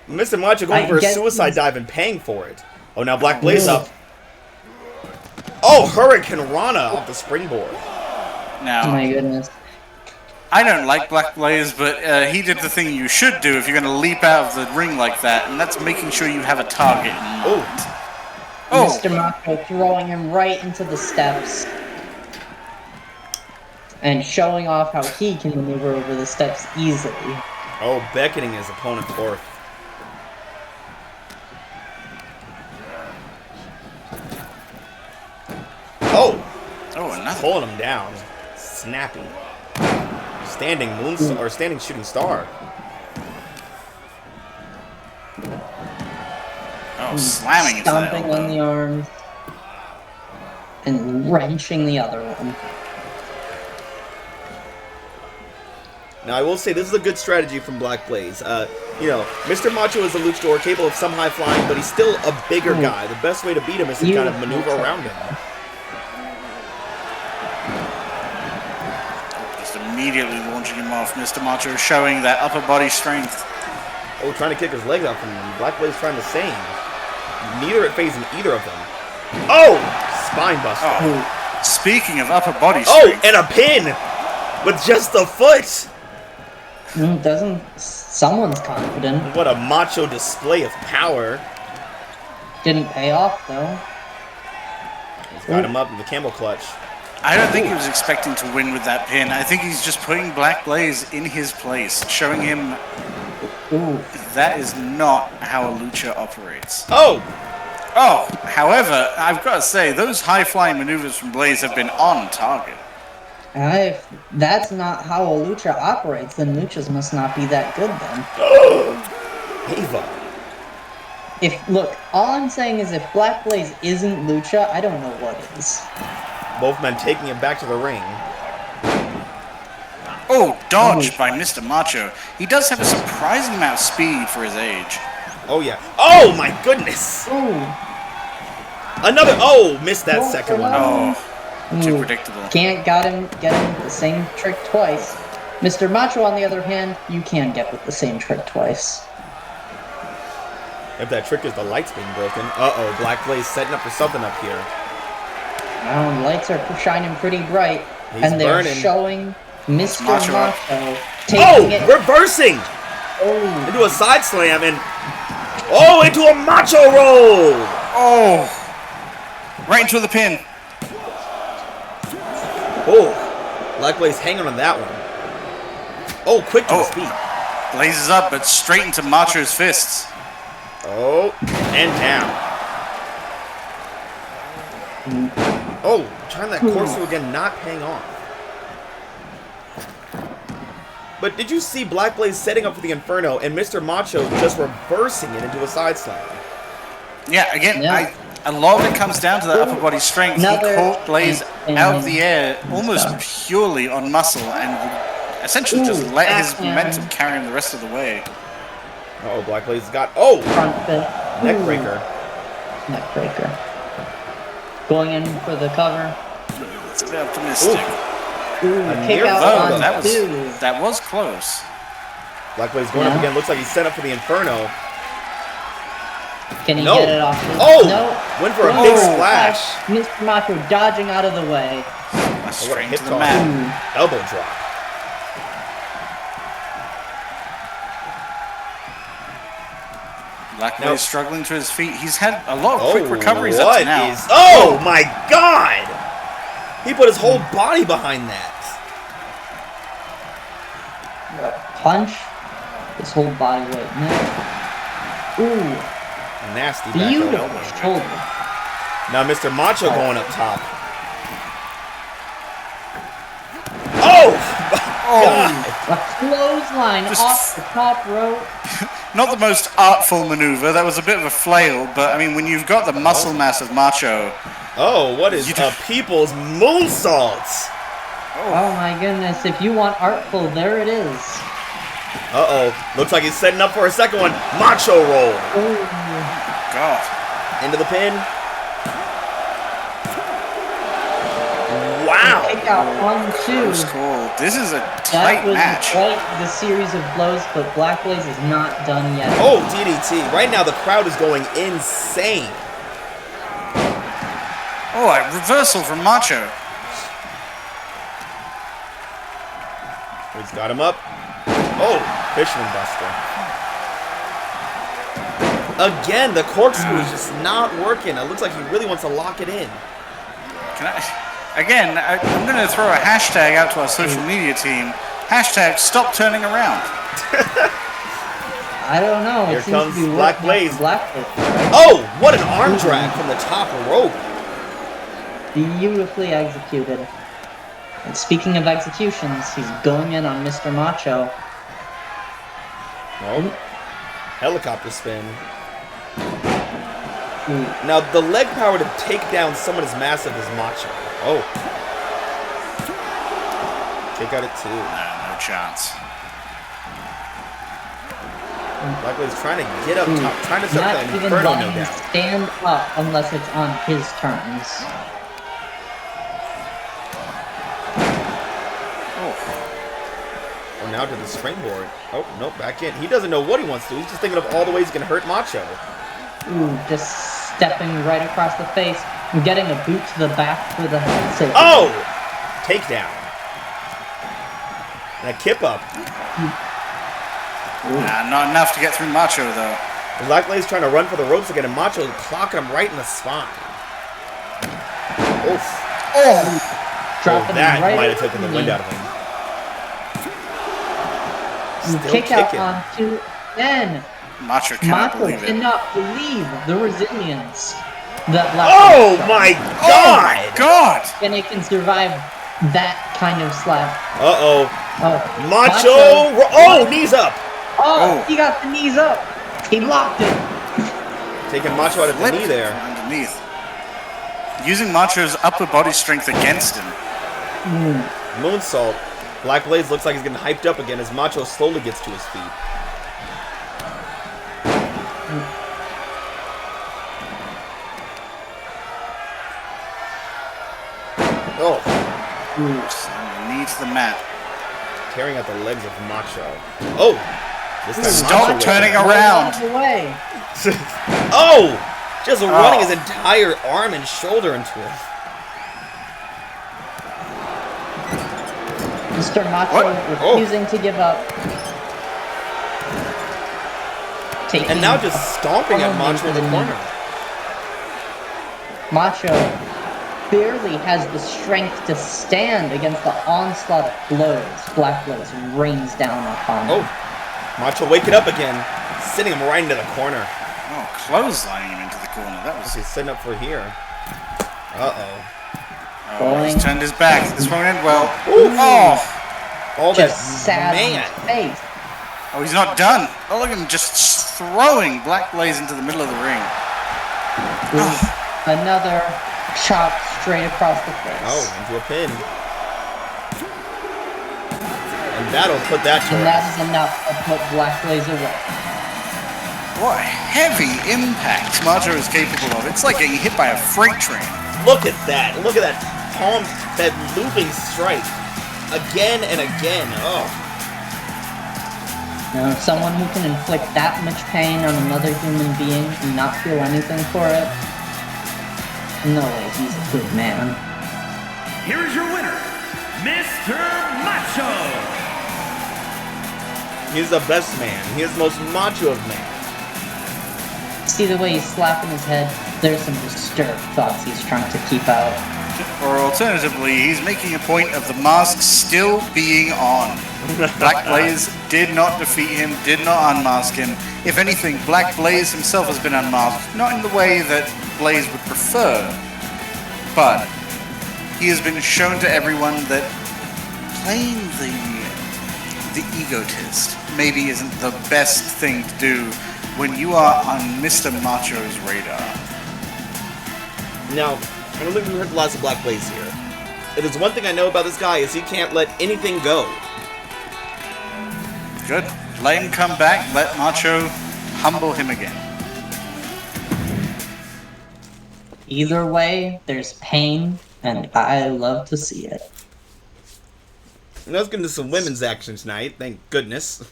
Mr. Macho going I for a guess suicide he's- dive and paying for it. Oh, now Black Blaze up. Oh, Hurricane Rana off the springboard. Oh Now, my goodness. I don't like Black Blaze, but he did the thing you should do if you're going to leap out of the ring like that, and that's making sure you have a target in mind. Oh, Oh, Mr. Macho throwing him right into the steps. And showing off how he can maneuver over the steps easily. oh, beckoning his opponent forth. Oh, oh, another. pulling him down. Snappy. Standing moon or standing shooting star. Oh, slamming into that Stomping on elbow. the arms. And wrenching the other one. Now, I will say this is a good strategy from Black Blaze. You know, Mr. Macho is a luchador capable of some high flying, but he's still a bigger guy. The best way to beat him is to kind of maneuver around him. Just immediately launching him off. Mr. Macho showing that upper body strength. Oh, trying to kick his legs out from him. Black Blaze trying the same. Neither phasing either of them. Oh! Spine buster. Oh, speaking of upper body Oh, strength. and a pin! With just the foot! Doesn't... Someone's confident. What a macho display of power. Didn't pay off, though. He's got him up in the camel clutch. I don't think he was expecting to win with that pin. I think he's just putting Black Blaze in his place, showing him Ooh. that is not how a lucha operates. Oh! Oh, however, I've got to say, those high-flying maneuvers from Blaze have been on target. If that's not how a lucha operates, then luchas must not be that good then. Ava. Look, all I'm saying is if Black Blaze isn't lucha, I don't know what is. Both men taking him back to the ring. Oh, dodged by Mr. Macho. He does have a surprising amount of speed for his age. Oh, yeah. Oh, my goodness! Ooh. Another... Oh, missed that second one. Oh, too Ooh. predictable. Can't get him the same trick twice. Mr. Macho, on the other hand, you can get with the same trick twice. If that trick is the lights being broken. Uh-oh, Black Blaze setting up for something up here. Now, lights are shining pretty bright, He's and they're burning. showing Mr. Macho. Macho taking Oh, it. reversing! Oh, Into a side slam and... Oh, into a macho roll! Oh, right into the pin. Oh, Black Blaze hanging on that one. Oh, quick to Oh. his feet. Blazes up, but straight into Macho's fists. Oh, and down. Oh, trying that corkscrew again, not paying off. But did you see Black Blaze setting up for the Inferno and Mr. Macho just reversing it into a side slam? Yeah, again, Yeah. a lot of it comes down to that upper body strength. Another He caught Blaze in- out of the air almost purely on muscle and essentially just let his backhand. momentum carry him the rest of the way. Uh-oh, Black Blaze has got... Oh! Front fist. Neck Ooh, breaker. neck breaker. Going in for the cover. It's a bit optimistic. Ooh, A kick near out vote. on That two. was close. Black Blaze going up Yeah. again. Looks like he's set up for the Inferno. Can he No. get it off? Oh! No. Went for a Oh, big splash. Mr. Macho dodging out of the way. Straight hip to the toss. mat. Elbow drop. Black Now- Blaze struggling to his feet. He's had a lot of quick Oh, recoveries what up to now. is... Oh, my God! He put his whole body behind that. Punch. His whole body weight. No. Ooh. Nasty back Beautiful elbow. shoulder. Now Mr. Macho going up top. Oh! God. A clothesline Just- off the top rope. Not the most artful maneuver. That was a bit of a flail, but I mean, when you've got the muscle mass of Macho, Oh, what is You a d- people's moonsault? Oh my goodness, if you want artful, there it is. Uh-oh. Looks like he's setting up for a second one. Macho roll. Ooh. God, Into the pin. Wow. Kick out on two. close call. This is a That tight was match. quite the series of blows, but Black Blaze is not done yet. Oh, DDT. Right now the crowd is going insane. Oh, a reversal from Macho. He's got him up. Oh, Fisherman Buster. Again, the corkscrew is just not working. It looks like he really wants to lock it in. Can I? Again, I'm going to throw a hashtag out to our social media team. Hashtag stop turning around. I don't know. Here It seems comes to be Black working out Blaze. for Black Blaze. Oh, what an arm drag from the top rope. Beautifully executed. And speaking of executions, he's going in on Mr. Macho. Oh, helicopter spin. Ooh. Now, the leg power to take down someone as massive as Macho. Oh. Kick out at two. No chance. Black Blaze trying to get up Ooh. top, trying to set Not the even Inferno, no letting him doubt. stand up unless it's on his terms. Oh, now to the springboard. Oh, nope, back in. He doesn't know what he wants to do. He's just thinking of all the ways he can hurt Macho. Ooh, just stepping right across the face and getting a boot to the back for the save. Oh! Takedown. And a kip up. Nah, not enough to get through Macho, though. Black Blaze trying to run for the ropes again, and Macho clocking him right in the spine. Oof. Oh! Dropping him That right might have at taken the wind out of him. Still Kick out kicking. on two. Then Macho cannot Macho believe it. cannot believe the resilience that Black Oh Blaze my Oh God! my God! and it can survive that kind of slap. Uh-oh. Oh, Macho! Oh, knees up! Oh, Oh. he got the knees up. He locked it. Taking Macho out at the Flipped knee there. from underneath. Using Macho's upper body strength against him. Moonsault. Black Blaze looks like he's getting hyped up again as Macho slowly gets to his feet. Oh, Knee to the mat. tearing out the legs of Macho. Oh! This time Stop Macho turning went around. Out of the way. Oh! Just running his entire arm and shoulder into it. Mr. Macho What? refusing to give up. Taking And now just stomping at Macho in the corner. Macho barely has the strength to stand against the onslaught of blows Black Blaze rains down upon him. Oh! Macho waking up again. Sitting him right into the corner. Oh, clotheslining him into the corner. That was. He's setting up for here. Uh-oh. Oh, he's turned his back. This won't end well. Ooh. Oh! All that Just sad on man. his face. Oh, he's not done. Oh, look at him just throwing Black Blaze into the middle of the ring. Another chop straight across the face. Oh, into a pin. And That'll put that to And rest. that is enough to put Black Blaze away. What heavy impact Macho is capable of. It's like getting hit by a freight train. Look at that. Look at that palm, that looping strike. Again and again. Oh. Now, someone who can inflict that much pain on another human being and not feel anything for it, no way, he's a good man. Here is your winner, Mr. Macho. He's the best man. He is the most macho of men. See the way he's slapping his head? There's some disturbed thoughts he's trying to keep out. Or alternatively, he's making a point of the mask still being on. Black Blaze did not defeat him, did not unmask him. If anything, Black Blaze himself has been unmasked, not in the way that Blaze would prefer, but he has been shown to everyone that playing the egotist maybe isn't the best thing to do when you are on Mr. Macho's radar. Now, I don't think we heard the last of Black Blaze here. If there's one thing I know about this guy is he can't let anything go. Good. Let him come back, let Macho humble him again. Either way, there's pain, and I love to see it. And let's get into some women's action tonight, thank goodness.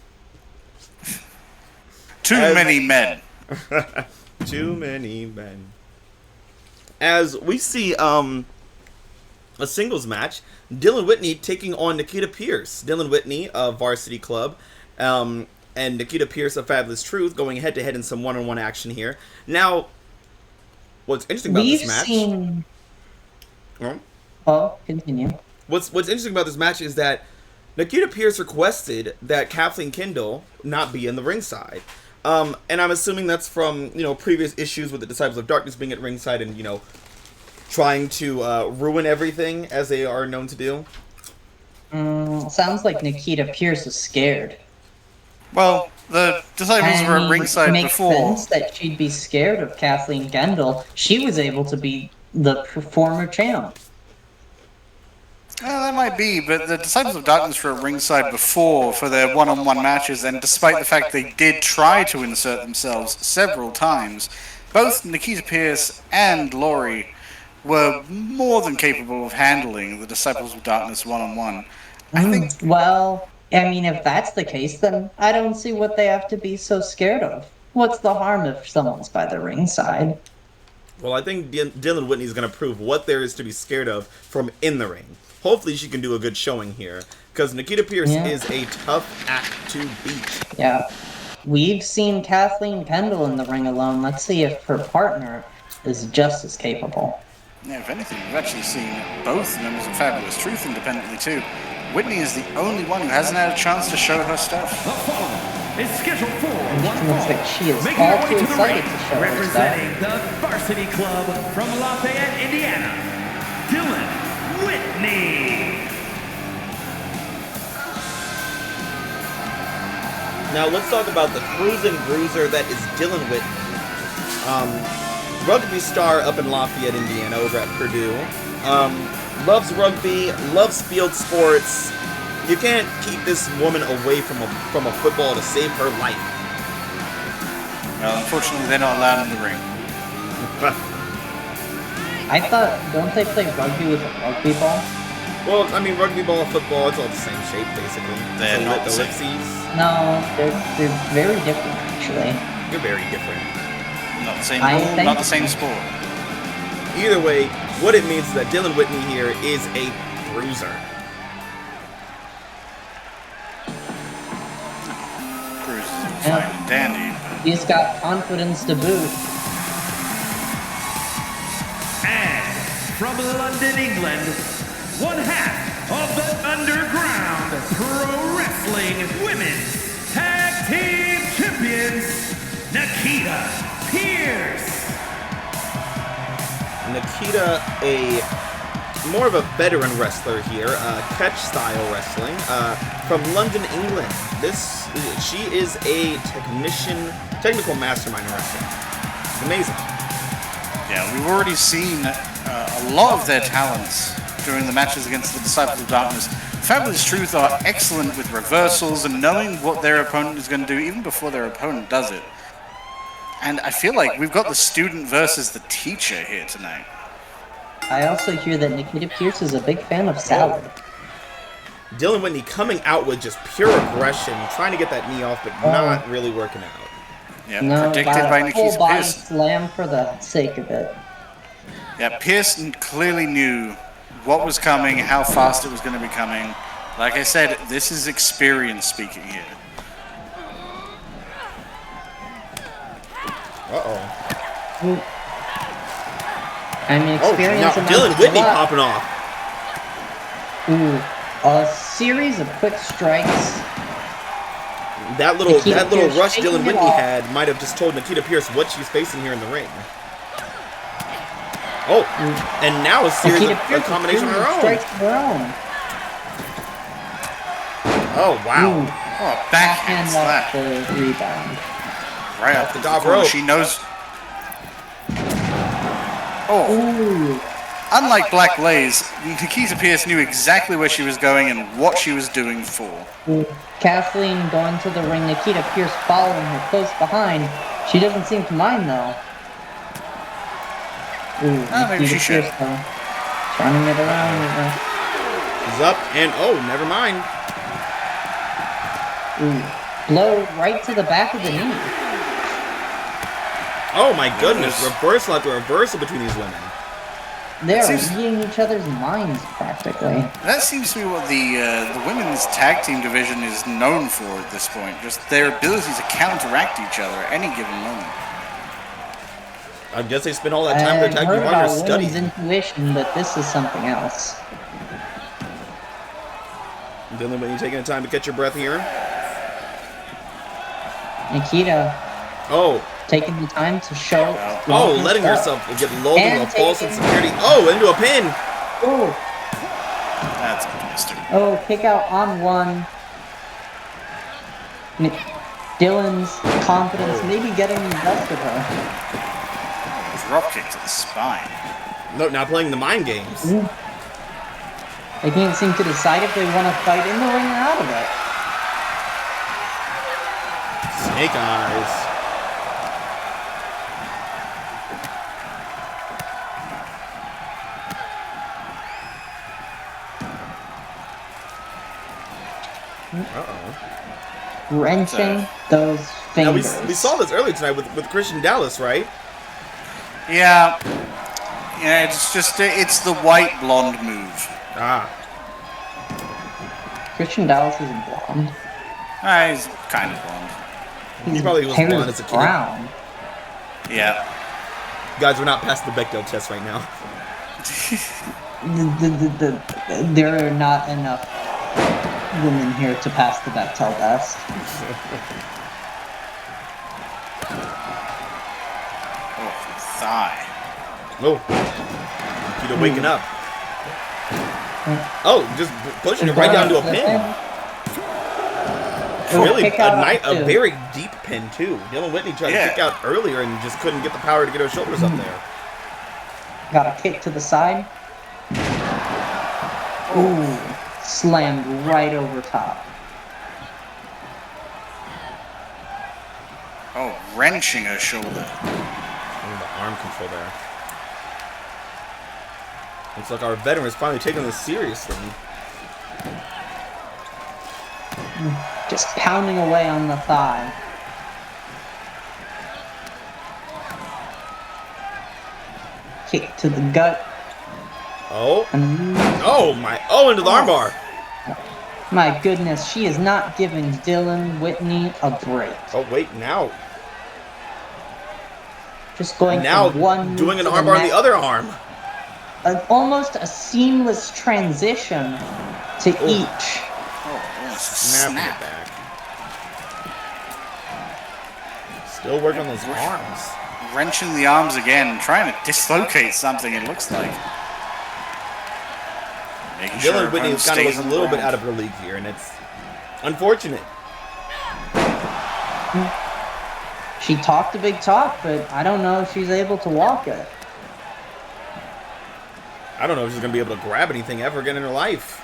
Too many men. Too many men. As we see a singles match, Dylan Whitney taking on Nikita Peirce. Dylan Whitney of Varsity Club, and Nikita Peirce of Fabulous Truth going head-to-head in some one-on-one action here. Now, what's interesting about this match... Oh, continue. What's interesting about this match is that Nikita Peirce requested that Kathleen Kendall not be in the ringside. And I'm assuming that's from, previous issues with the Disciples of Darkness being at ringside and, trying to ruin everything as they are known to do. Sounds like Nikita Peirce is scared. Well, the Disciples were at ringside it makes before. sense that she'd be scared of Kathleen Kendall. She was able to be the former champ. Well, that might be, but the Disciples of Darkness were at ringside before for their one-on-one matches, and despite the fact they did try to insert themselves several times, both Nikita Peirce and Laurie were more than capable of handling the Disciples of Darkness one-on-one. I think... Well, I mean, if that's the case, then I don't see what they have to be so scared of. What's the harm if someone's by the ringside? Well, I think Dylan Whitney's going to prove what there is to be scared of from in the ring. Hopefully she can do a good showing here, because Nikita Peirce is a tough act to beat. Yeah. We've seen Kathleen Kendall in the ring alone. Let's see if her partner is just as capable. Yeah, if anything, we've actually seen both members of Fabulous Truth independently too. Whitney is the only one who hasn't had a chance to show her stuff. The following is scheduled for one It looks fall. like she is Making all her way too to the excited ring, to show her representing the Varsity Club from Lafayette, Indiana, Dylan Whitney. Now let's talk about the cruising bruiser that is Dylan Whitney. Rugby star up in Lafayette, Indiana, over at Purdue. Loves rugby, loves field sports. You can't keep this woman away from a football to save her life. Well, unfortunately, they're not allowed in the ring. I thought, don't they play rugby with a rugby ball? Well, I mean, rugby ball and football, it's all the same shape, basically. They're So not the same. ellipses, No, they're very different, actually. they're very different. Not the same I ball, think- not the same sport. Either way, what it means is that Dylan Whitney here is a bruiser. Bruce is fine and dandy. He's got confidence to boot. And from London, England, one half of the Underground Pro Wrestling Women's Tag Team Champions, Nikita Peirce. Nikita, more of a veteran wrestler here, catch style wrestling, from London, England. She is a technical mastermind in wrestling. Amazing. Yeah, we've already seen a lot of their talents during the matches against the Disciples of Darkness. Fabulous Truth are excellent with reversals and knowing what their opponent is going to do even before their opponent does it. And I feel like we've got the student versus the teacher here tonight. I also hear that Nikita Peirce is a big fan of salad. Dylan Whitney coming out with just pure aggression, trying to get that knee off, but not really working out. Yeah, No, predicted by a Nikita full body Peirce. slam for the sake of it. Yeah, Peirce clearly knew what was coming, how fast it was going to be coming. Like I said, this is experience speaking here. Uh-oh. I mean, Oh, experience. now amounts Dylan to Whitney what? popping off. A series of quick strikes. That little Peirce rush shaking Dylan it Whitney off. had might have just told Nikita Peirce what she's facing here in the ring. Oh, and now a series Nikita of a Peirce combination of her own. strikes of her own. Oh, wow. Oh, backhand Backhand slap. off the rebound. Right off the the top top rope. rope. She knows. Oh, Ooh. unlike Black Blaze, Nikita Peirce knew exactly where she was going and what she was doing for. Kathleen going to the ring. Nikita Peirce following her close behind. She doesn't seem to mind though. Ooh, Maybe she Nikita should. Peirce, though. Turning it around. He's up, and oh, never mind. Ooh. Blow right to the back of the knee. Oh my goodness, reversal after reversal between these women. They're Seems- reading each other's minds practically. That seems to be what the women's tag team division is known for at this point. Just their ability to counteract each other at any given moment. I guess they spend all that time with their tag team heard partners about women's studying. intuition, but this is something else. Dylan Whitney taking the time to catch your breath here. Nikita Oh, taking the time to show. letting herself get lulled into a And false taking- insecurity. Oh, into a pin. Oh, That's a bastard. oh, kick out on one. Dylan's confidence maybe getting the best of her. Drop kick to the spine. No, now playing the mind games. They can't seem to decide if they want to fight in the ring or out of it. Snake eyes. Uh-oh. Wrenching those Now, we fingers. saw this earlier tonight with Christian Dallas, right? Yeah. Yeah, it's the white blonde move. Ah. Christian Dallas isn't blonde. He's kind of blonde. He probably was Hair blonde is as a kid. brown. Yeah. Guys, we're not past the Bechdel test right now. There are not enough women here to pass the Bechdel test. Oh, thigh. Oh. Nikita waking up. Oh, just pushing it right down to a pin. Really, a very deep pin, too. Dylan Whitney tried to kick out earlier and just couldn't get the power to get her shoulders up there. Got a kick to the side. Ooh, slammed right over top. Oh, wrenching her shoulder. Oh, the arm control there. Looks like our veteran is finally taking this seriously. Just pounding away on the thigh. Kick to the gut. Oh. And Oh, my. Oh, into the armbar. my goodness, she is not giving Dylan Whitney a break. Oh, wait, now. Just going Now from one doing an move to armbar on the next. other arm. Almost a seamless transition to each. Oh, Snapping it back. Still working on those arms. Wrenching the arms again, trying to dislocate something, it looks like. Making sure Dylan Whitney opponent kind of stays was a on the little bit ground. out of her league here, and it's unfortunate. She talked a big talk, but I don't know if she's able to walk it. I don't know if she's going to be able to grab anything ever again in her life.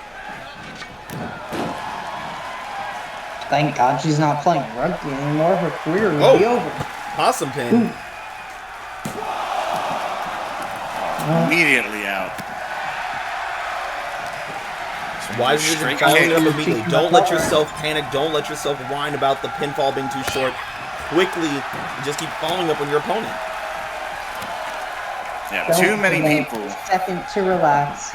Thank God she's not playing rugby anymore. Her career will be over. Possum pin. Immediately out. Why is it following up immediately? Don't let yourself panic. Don't let yourself whine about the pinfall being too short. Quickly, just keep following up on your opponent. Yeah, Don't too many forget people. a second to relax.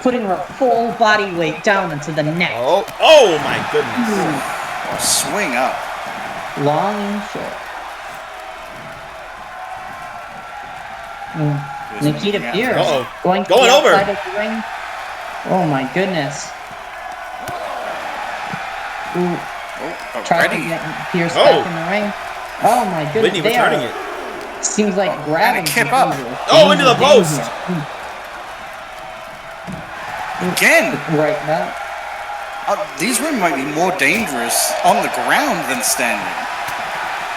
Putting her full body weight down into the neck. Oh my goodness. Swing up. Long and short. Nikita Peirce going to the over. outside of the ring. Oh my goodness. Trying to get Peirce back in the ring. Oh my goodness. Whitney returning it. Seems like grabbing kip up. Into the post. Again. Right now. These women might be more dangerous on the ground than standing.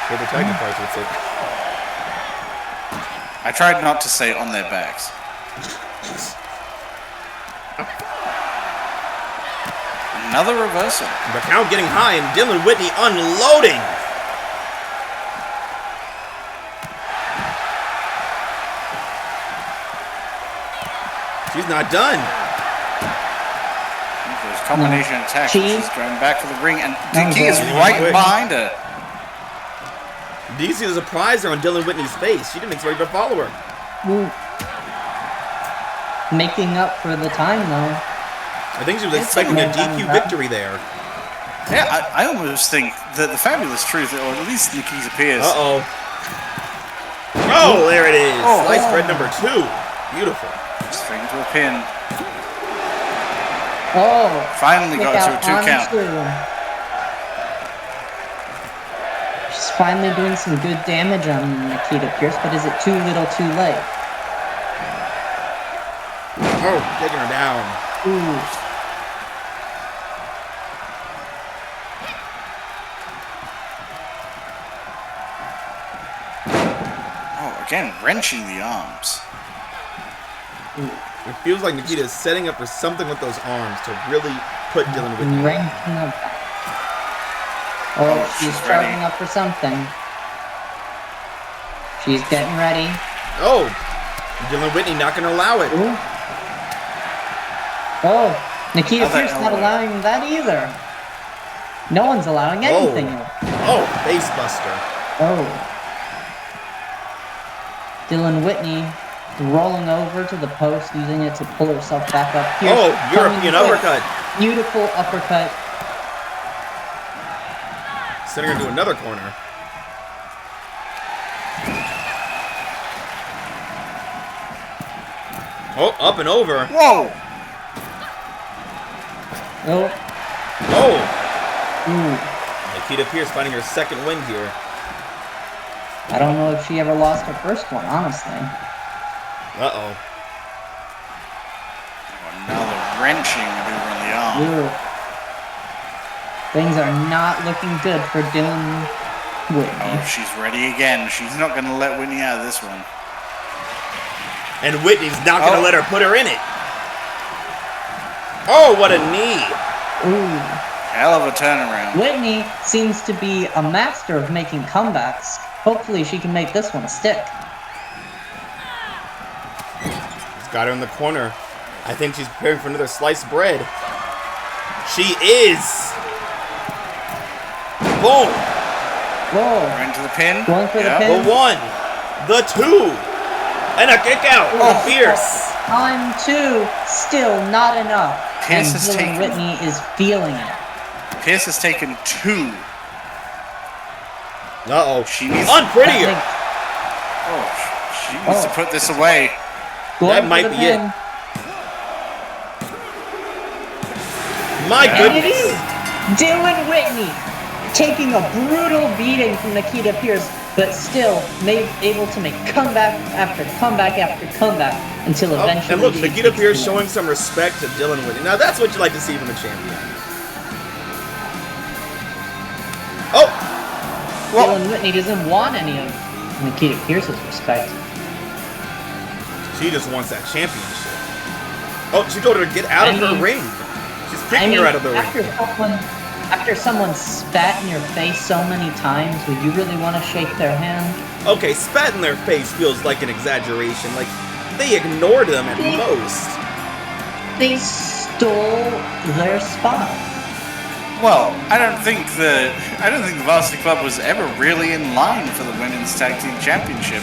For the tag parts, it's it. I tried not to say on their backs. Another reversal. The count getting high and Dylan Whitney unloading. She's not done. There's combination attack. She's going back to the ring, and Nikita's right behind her. Do you see the surprise there on Dylan Whitney's face? She didn't expect to follow her. Making up for the time, though. I think she was expecting a DQ victory there. Yeah, I almost think that the Fabulous Truth, or at least Nikita Peirce. Oh, there it is. Slice bread number 2. Beautiful. Straight into a pin. Finally Finally got to a 2 count. She's finally doing some good damage on Nikita Peirce, but is it too little too late? Taking her down. Again, wrenching the arms. It feels like Nikita is setting up for something with those arms to really put Dylan Whitney. Wrenching up. She's starting up for something. She's getting ready. Dylan Whitney not going to allow it. Nikita Peirce not allowing that either. No one's allowing anything. Face buster. Dylan Whitney rolling over to the post, using it to pull herself back up. Peirce European uppercut. Beautiful uppercut. Sending her to another corner. Up and over. Nikita Peirce finding her second win here. I don't know if she ever lost her first one, honestly. Another wrenching maneuver on the arm. Things are not looking good for Dylan Whitney. She's ready again. She's not going to let Whitney out of this one. And Whitney's not going to let her put her in it. What a knee. Hell of a turnaround. Whitney seems to be a master of making comebacks. Hopefully she can make this one stick. He's got her in the corner. I think she's preparing for another sliced bread. She is. Boom. Right into the pin. Going for the pin. The 1, the 2, and a kick out. Peirce. Time 2, still not enough. Peirce and Dylan Whitney is feeling it. Peirce has taken 2. She needs unprettier. She needs to put this away. That might be it. My goodness. Dylan Whitney taking a brutal beating from Nikita Peirce, but still able to make comeback after comeback after comeback until eventually. And look, Nikita Peirce showing some respect to Dylan Whitney. Now that's what you like to see from a champion. Dylan Whitney doesn't want any of Nikita Peirce's respect. She just wants that championship. She told her to get out of her ring. She's freaking her out of the ring. After someone spat in your face so many times, would you really want to shake their hand? Okay, spat in their face feels like an exaggeration. Like, they ignored them at most. They stole their spot. Well, I don't think the Varsity Club was ever really in line for the Women's Tag Team Championship.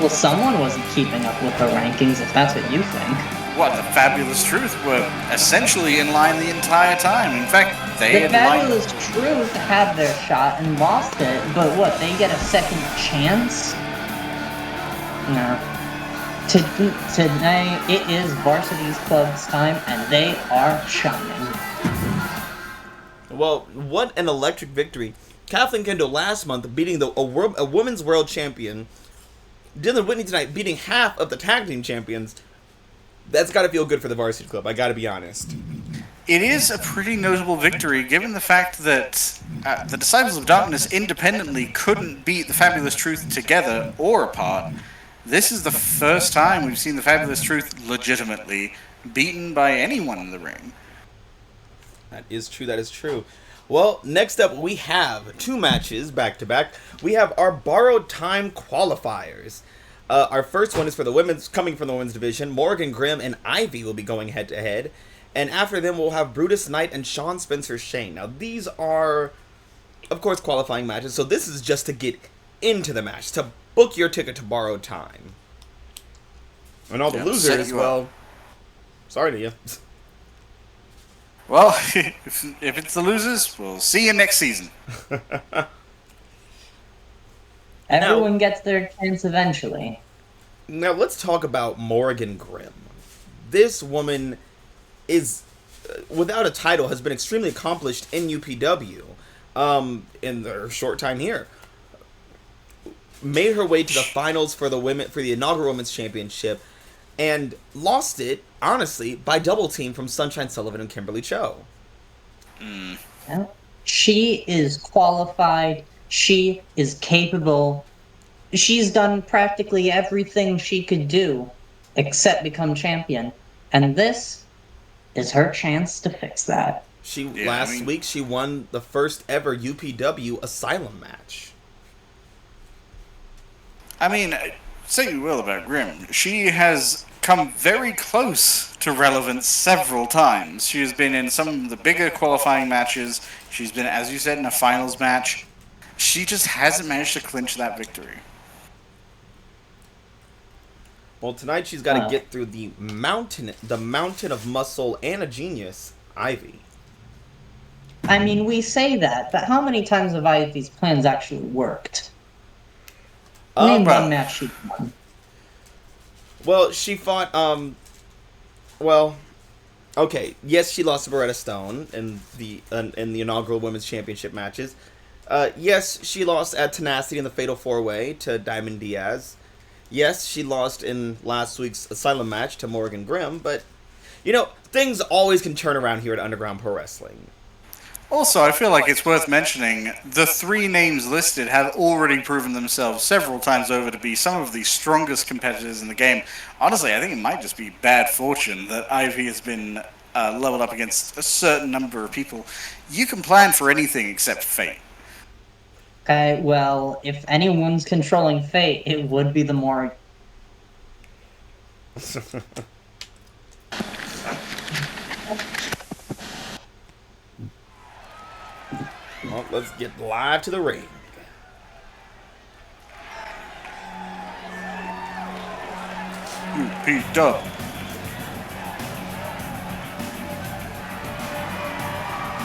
Well, someone wasn't keeping up with the rankings, if that's what you think. What, the Fabulous Truth were essentially in line the entire time. In fact, they The had Fabulous Truth had their shot and lost it, but what, they get a second chance? No. Today, it is Varsity's Club's time, and they are shining. Well, what an electric victory. Kathleen Kendall last month beating a women's world champion. Dylan Whitney tonight beating half of the tag team champions. That's got to feel good for the Varsity Club, I got to be honest. It is a pretty notable victory, given the fact that the Disciples of Darkness independently couldn't beat the Fabulous Truth together or apart. This is the first time we've seen the Fabulous Truth legitimately beaten by anyone in the ring. That is true. Well, next up we have 2 matches back-to-back. We have our borrowed time qualifiers. Our first one is for the women's, coming from the women's division. Morrigan, Grimm, and Ivy will be going head-to-head. And after them, we'll have Brutus, Knight, and Shawn, Spencer, Shane. Now, these are, of course, qualifying matches. So this is just to get into the match, to book your ticket to borrowed time. And all the losers, well, sorry to you. Well, if it's the losers, we'll see you next season. Everyone gets their chance eventually. Now, let's talk about Morrigan Grimm. This woman is, without a title, has been extremely accomplished in UPW in their short time here. Made her way to the finals for the inaugural Women's Championship, and lost it, honestly, by double team from Sunshine Sullivan and Kimberly Cho. Well, she is qualified. She is capable. She's done practically everything she could do except become champion. And this is her chance to fix that. Last week, she won the first ever UPW Asylum match. I mean, say you will about Grimm. She has come very close to relevance several times. She has been in some of the bigger qualifying matches. She's been, as you said, in a finals match. She just hasn't managed to clinch that victory. Well, tonight she's got to get through the mountain of muscle and a genius, Ivy. I mean, we say that, but how many times have Ivy's plans actually worked? Name one match she won. Well, she fought, okay, yes, she lost to Beretta Stone in the inaugural Women's Championship matches. Yes, she lost at Tenacity in the Fatal 4-Way to Diamond Diaz. Yes, she lost in last week's Asylum match to Morrigan Grimm, but, things always can turn around here at Underground Pro Wrestling. Also, I feel like it's worth mentioning, the 3 names listed have already proven themselves several times over to be some of the strongest competitors in the game. Honestly, I think it might just be bad fortune that Ivy has been leveled up against a certain number of people. You can plan for anything except fate. Okay, well, if anyone's controlling fate, it would be the Morrigan. Well, let's get live to the ring. UPW.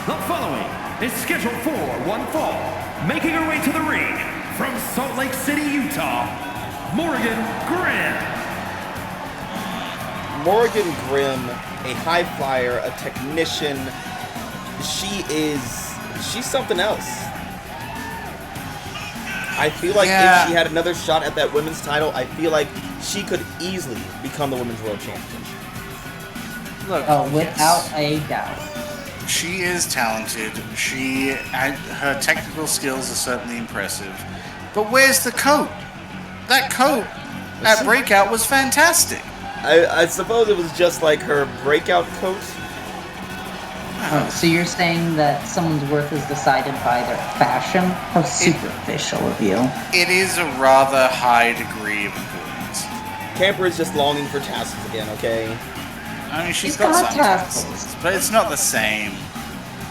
The following is scheduled for one fall, making her way to the ring from Salt Lake City, Utah, Morrigan Grimm. Morrigan Grimm, a high flyer, a technician. She's something else. I feel like if she had another shot at that women's title, I feel like she could easily become the women's world champion. Look, without a doubt. She is talented. Her technical skills are certainly impressive. But where's the coat? That coat at Breakout was fantastic. I suppose it was just like her breakout coat. Oh, so you're saying that someone's worth is decided by their fashion? How superficial of you. It is a rather high degree of importance. Camper is just longing for tassels again, okay? I mean, she's She's got got some tassels. tassels, but it's not the same.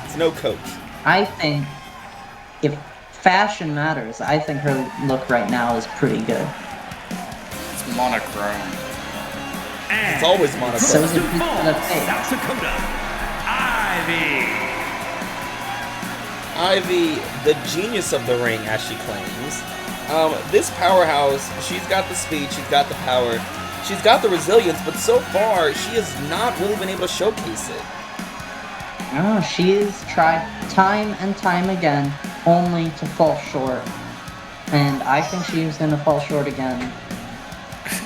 It's no coat. I think if fashion matters, I think her look right now is pretty good. It's monochrome. And It's always monochrome. So is it from for the face. South Dakota, Ivy. Ivy, the genius of the ring, as she claims. This powerhouse, she's got the speed, she's got the power, she's got the resilience, but so far, she has not really been able to showcase it. Oh, she's tried time and time again, only to fall short. And I think she's gonna fall short again.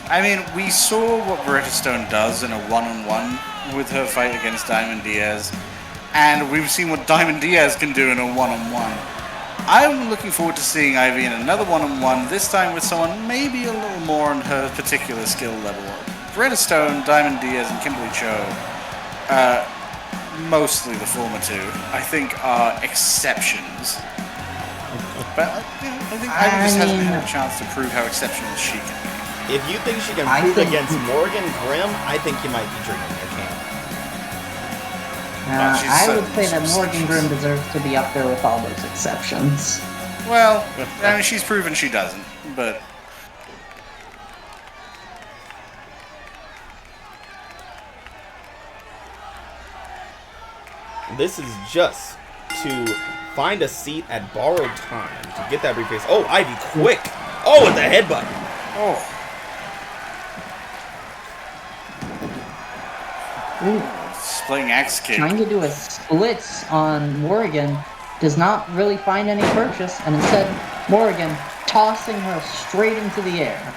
I mean, we saw what Beretta Stone does in a one-on-one with her fight against Diamond Diaz, and we've seen what Diamond Diaz can do in a one-on-one. I'm looking forward to seeing Ivy in another one-on-one, this time with someone maybe a little more on her particular skill level. Beretta Stone, Diamond Diaz, and Kimberly Cho, mostly the former two, I think are exceptions. But I think Ivy just hasn't had a chance to prove how exceptional she can be. If you think she can I prove think- against Morrigan Grimm, I think you might be dreaming there, Cam. She's I would certainly say that Morgan superstitious. Grimm deserves to be up there with all those exceptions. Well, I mean, she's proven she doesn't, but... This is just to find a seat at borrowed time to get that briefcase. Oh, Ivy, quick! Oh, with the headbutt! Oh, Ooh, splitting axe kick. trying to do a splits on Morrigan does not really find any purchase, and instead, Morrigan tossing her straight into the air.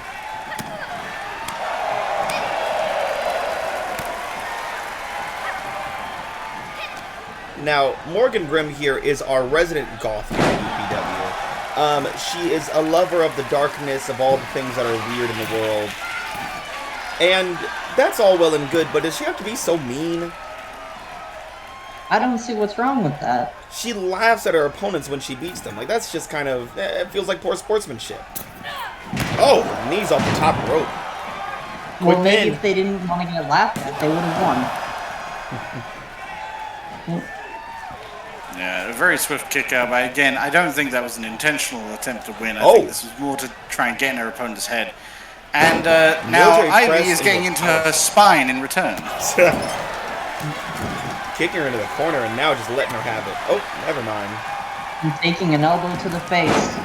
Now, Morgan Grimm here is our resident goth here at UPW. She is a lover of the darkness, of all the things that are weird in the world. And that's all well and good, but does she have to be so mean? I don't see what's wrong with that. She laughs at her opponents when she beats them. Like, that's just kind of... it feels like poor sportsmanship. Oh, knees off the top rope. Well, Quick maybe pin. if they didn't want to get laughed at, they would have won. Yeah, a very swift kick out, but again, I don't think that was an intentional attempt to win. I Oh. think this was more to try and get in her opponent's head. And now Military Ivy press is is getting a- into her spine in return. Kicking her into the corner and now just letting her have it. Oh, never mind. And taking an elbow to the face.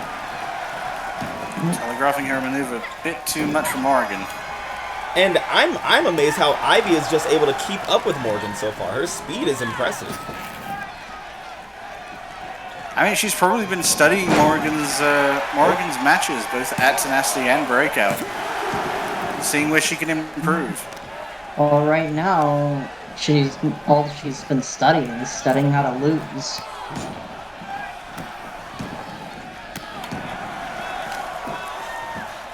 Telegraphing her maneuver a bit too much for Morrigan. And I'm amazed how Ivy is just able to keep up with Morgan so far. Her speed is impressive. I mean, she's probably been studying Morrigan's matches, both at Tenacity and Breakout, seeing where she can improve. Well, right now, all she's been studying is studying how to lose.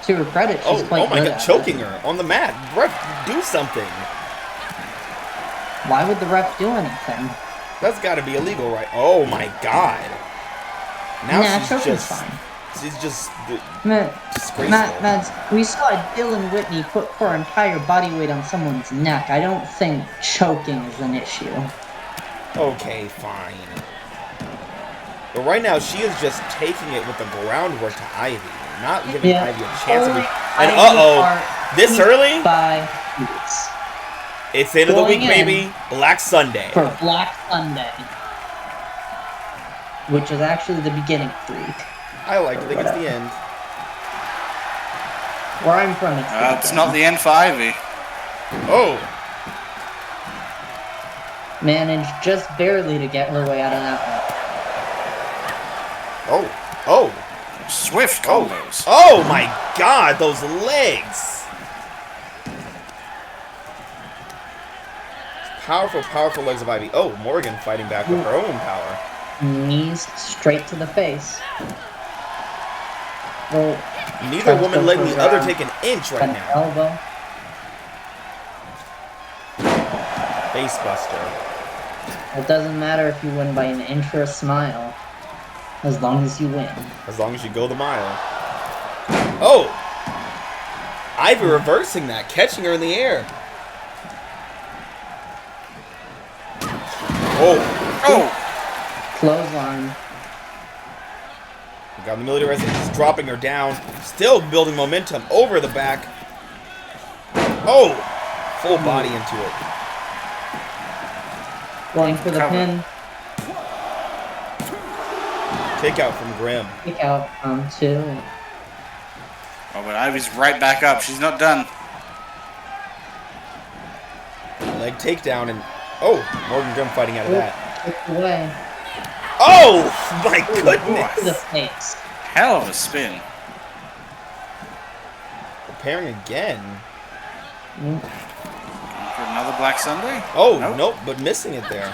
To her credit, she's Oh, quite oh my good god, at choking it. her on the mat. Ref, do something. Why would the ref do anything? That's got to be illegal, right? Oh my god. Now Nah, she's choking's just... fine. She's just... Disgraceful. Mads, we saw Dylan Whitney put her entire body weight on someone's neck. I don't think choking is an issue. Okay, fine. But right now, she is just taking it with the groundwork to Ivy. Not giving Ivy a chance. Only And Ivy uh-oh. are This beat early? By Brutus. It's the end of the Going week, in baby. Black Sunday. For Black Sunday. Which is actually the beginning of the week. I like to think it's the end. Where I'm from, it's the It's not the end for Ivy. Oh. Managed just barely to get her way out of that one. Oh. Oh. Swift Oh. combos. Oh my god, those legs. Powerful, powerful legs of Ivy. Oh, Morgan fighting back with her own power. Knees straight to the face. Well, Neither tries woman to letting go the for, other take an inch right an now. elbow. Face buster. It doesn't matter if you win by an inch or a smile, as long as you win. As long as you go the mile. Oh! Ivy reversing that, catching her in the air. Oh! Oh! Clothesline. Got the military rescue, just dropping her down. Still building momentum over the back. Oh! Full body into it. Going for the Cover. pin. Takeout from Grimm. Kick out on 2. Oh, but Ivy's right back up. She's not done. Leg takedown and... Oh! Morgan Grimm fighting out of that. Kicked away. Oh! My To the goodness! face. Hell of a spin. Preparing again. For another Black Sunday? Oh, Nope. nope, but missing it there.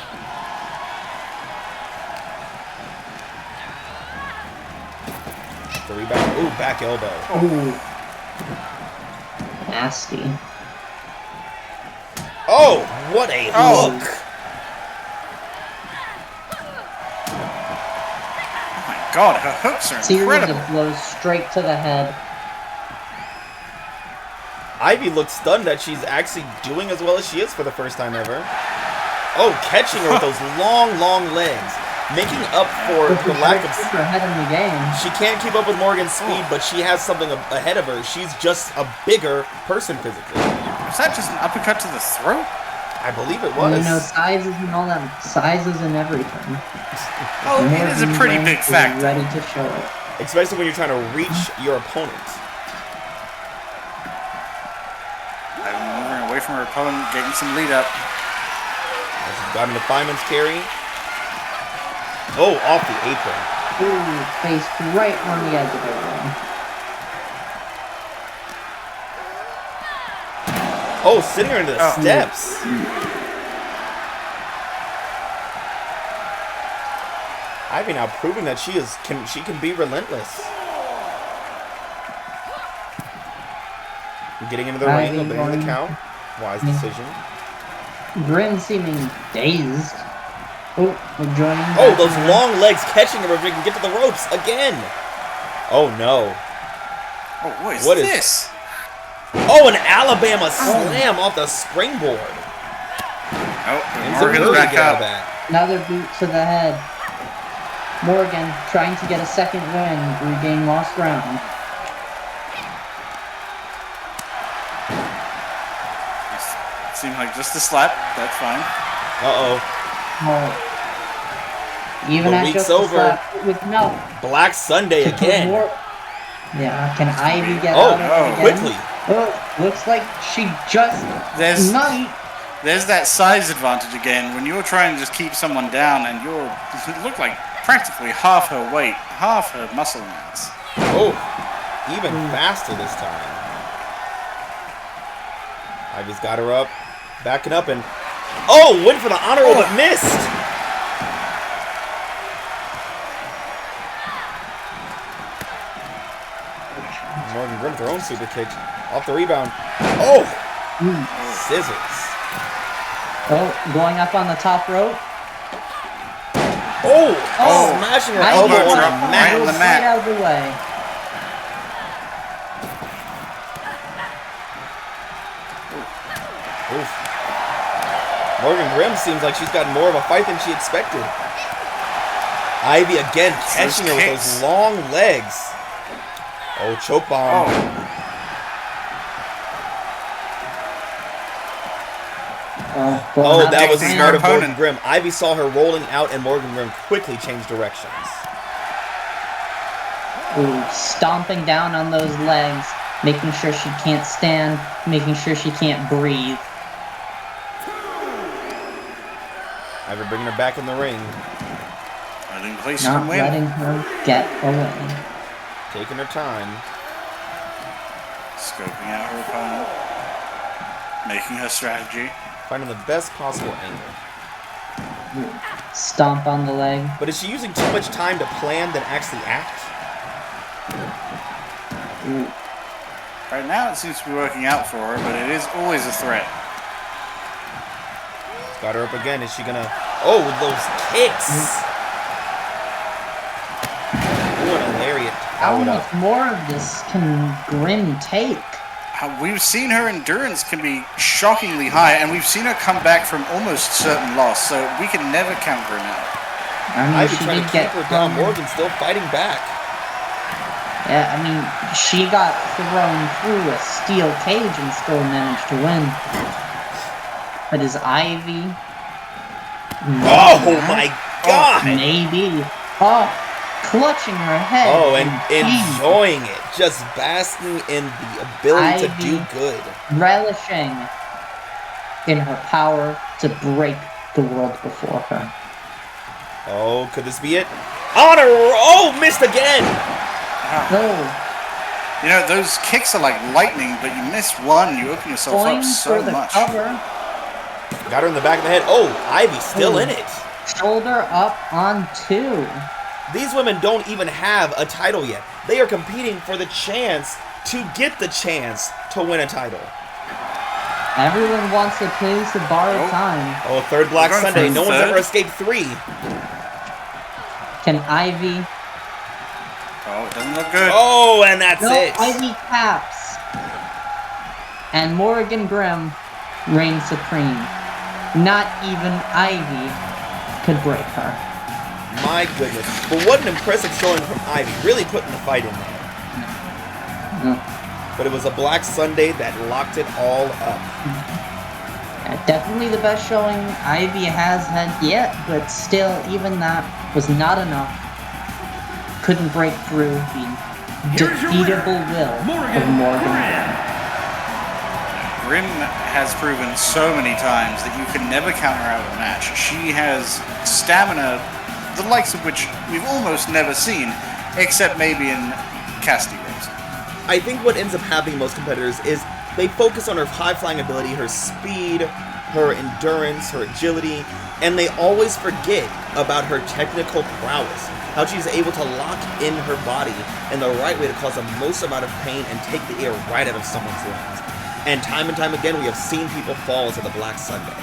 The rebound. Ooh, back elbow. Ooh. Nasty. Oh, what a Oh. look! Oh my god, her hooks are Series incredible. of blows straight to the head. Ivy looks stunned that she's actually doing as well as she is for the first time ever. Oh, catching her with those long, long legs. Making up for the lack of... Keep her head in the game. She can't keep up with Morgan's speed, but she has something ahead of her. She's just a bigger person physically. Was that just an uppercut to the throat? I believe it Well, was. you know, sizes and all that. Sizes and everything. Oh, it is a Morgan pretty Grimm big is factor. Ready to show it. Especially when you're trying to reach your opponent. I'm moving away from her opponent, getting some lead up. She's got him the fireman's carry. Oh, off the apron. Ooh, face right on the edge of the ring. Oh, sitting her into the Oh. steps. Ivy now proving that she can be relentless. Getting into the ring, Ivy obeying the going- count. Wise decision. Grimm seeming dazed. Oh, we're joining. Oh, back those in. long legs catching her if we can get to the ropes again. Oh no. Oh, what What is is- this? Oh, an Alabama slam off the springboard. Oh, It's Morgan's a back get out of up. that. Another boot to the head. Morgan trying to get a second win, regain lost ground. Seemed like just a slap. That's fine. Uh-oh. Oh. Even The at week's just over. a slap with no. Black Sunday To put again. more- Yeah, can Ivy get Oh, out of it again? quickly. Oh, looks like she just There's might. there's that size advantage again. When you're trying to just keep someone down and you look like practically half her weight, half her muscle mass. Oh, even faster this time. Ivy's got her up, backing up, and oh, went for the honorable but missed. Morgan Grimm with her own super kick off the rebound. Oh, scissors. Oh, going up on the top rope. Oh, Oh, smashing her Ivy elbow on went the up mat. on the right mat. out of the way. Oof. Morgan Grimm seems like she's got more of a fight than she expected. Ivy again catching her with kicks. those long legs. Oh, choke bomb. Oh, that was the Kicking start her of Morgan opponent. Grimm. Ivy saw her rolling out, and Morgan Grimm quickly changed directions. Ooh, stomping down on those legs, making sure she can't stand, making sure she can't breathe. Ivy bringing her back in the ring, I didn't place Not can win. letting her get away. taking her time. Scoping out her opponent, making her strategy. Finding the best possible angle. Stomp on the leg. But is she using too much time to plan than actually act? Ooh. Right now, it seems to be working out for her, but it is always a threat. Got her up again. Is she gonna Oh, with those kicks. What a lariat. How much more of this can Grimm take? We've seen her endurance can be shockingly high, and we've seen her come back from almost certain loss, so we can never count Grimm out. I mean, Ivy she trying did to keep get her down. Morrigan still fighting back. Yeah, I mean, she got thrown through a steel cage and still managed to win. But is Ivy? Oh my God! Maybe. Oh, clutching her head. Oh, and enjoying it. Just basking in the ability to do good. Relishing in her power to break the world before her. Oh, could this be it? On a roll! Oh, missed again! Oh. You know, those kicks are like lightning, but you miss one, you open yourself up so for the much. Cover. Got her in the back of the head. Oh, Ivy's still in it. Shoulder up on 2. These women don't even have a title yet. They are competing for the chance to get the chance to win a title. Everyone wants a piece of borrowed time. Oh, third Black Sunday. No one's ever escaped 3. Can Ivy? Oh, it doesn't look good. Oh, and that's it. Ivy caps. And Morrigan Grimm reigns supreme. Not even Ivy could break her. My goodness. But what an impressive showing from Ivy. Really putting the fight in there. But it was a Black Sunday that locked it all up. Yeah, definitely the best showing Ivy has had yet, but still, even that was not enough. Couldn't break through the defeatable will of Morrigan. Grimm has proven so many times that you can never count her out of a match. She has stamina, the likes of which we've almost never seen, except maybe in Cassidy Rose. I think what ends up happening to most competitors is they focus on her high-flying ability, her speed, her endurance, her agility, and they always forget about her technical prowess. How she's able to lock in her body in the right way to cause the most amount of pain and take the air right out of someone's lungs. And time again, we have seen people fall to the Black Sunday.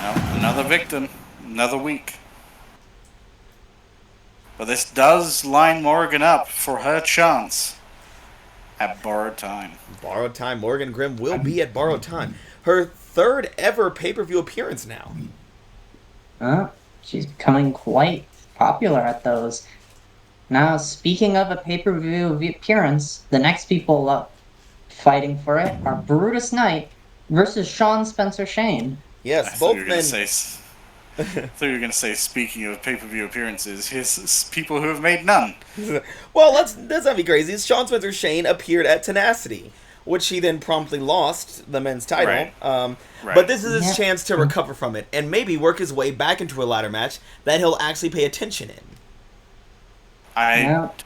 No, another victim, another week. But this does line Morrigan up for her chance at Borrowed Time. Borrowed Time. Morrigan Grimm will be at Borrowed Time. Her third ever pay-per-view appearance now. She's becoming quite popular at those. Now, speaking of a pay-per-view appearance, the next people up fighting for it are Brutus Knight versus Shawn Spencer Shane. Yes, both men. I thought you were going to say, speaking of pay-per-view appearances, here's people who have made none. Well, let's not be crazy. Shawn Spencer Shane appeared at Tenacity, which he then promptly lost the men's title. Right. But this is his chance to recover from it and maybe work his way back into a ladder match that he'll actually pay attention in.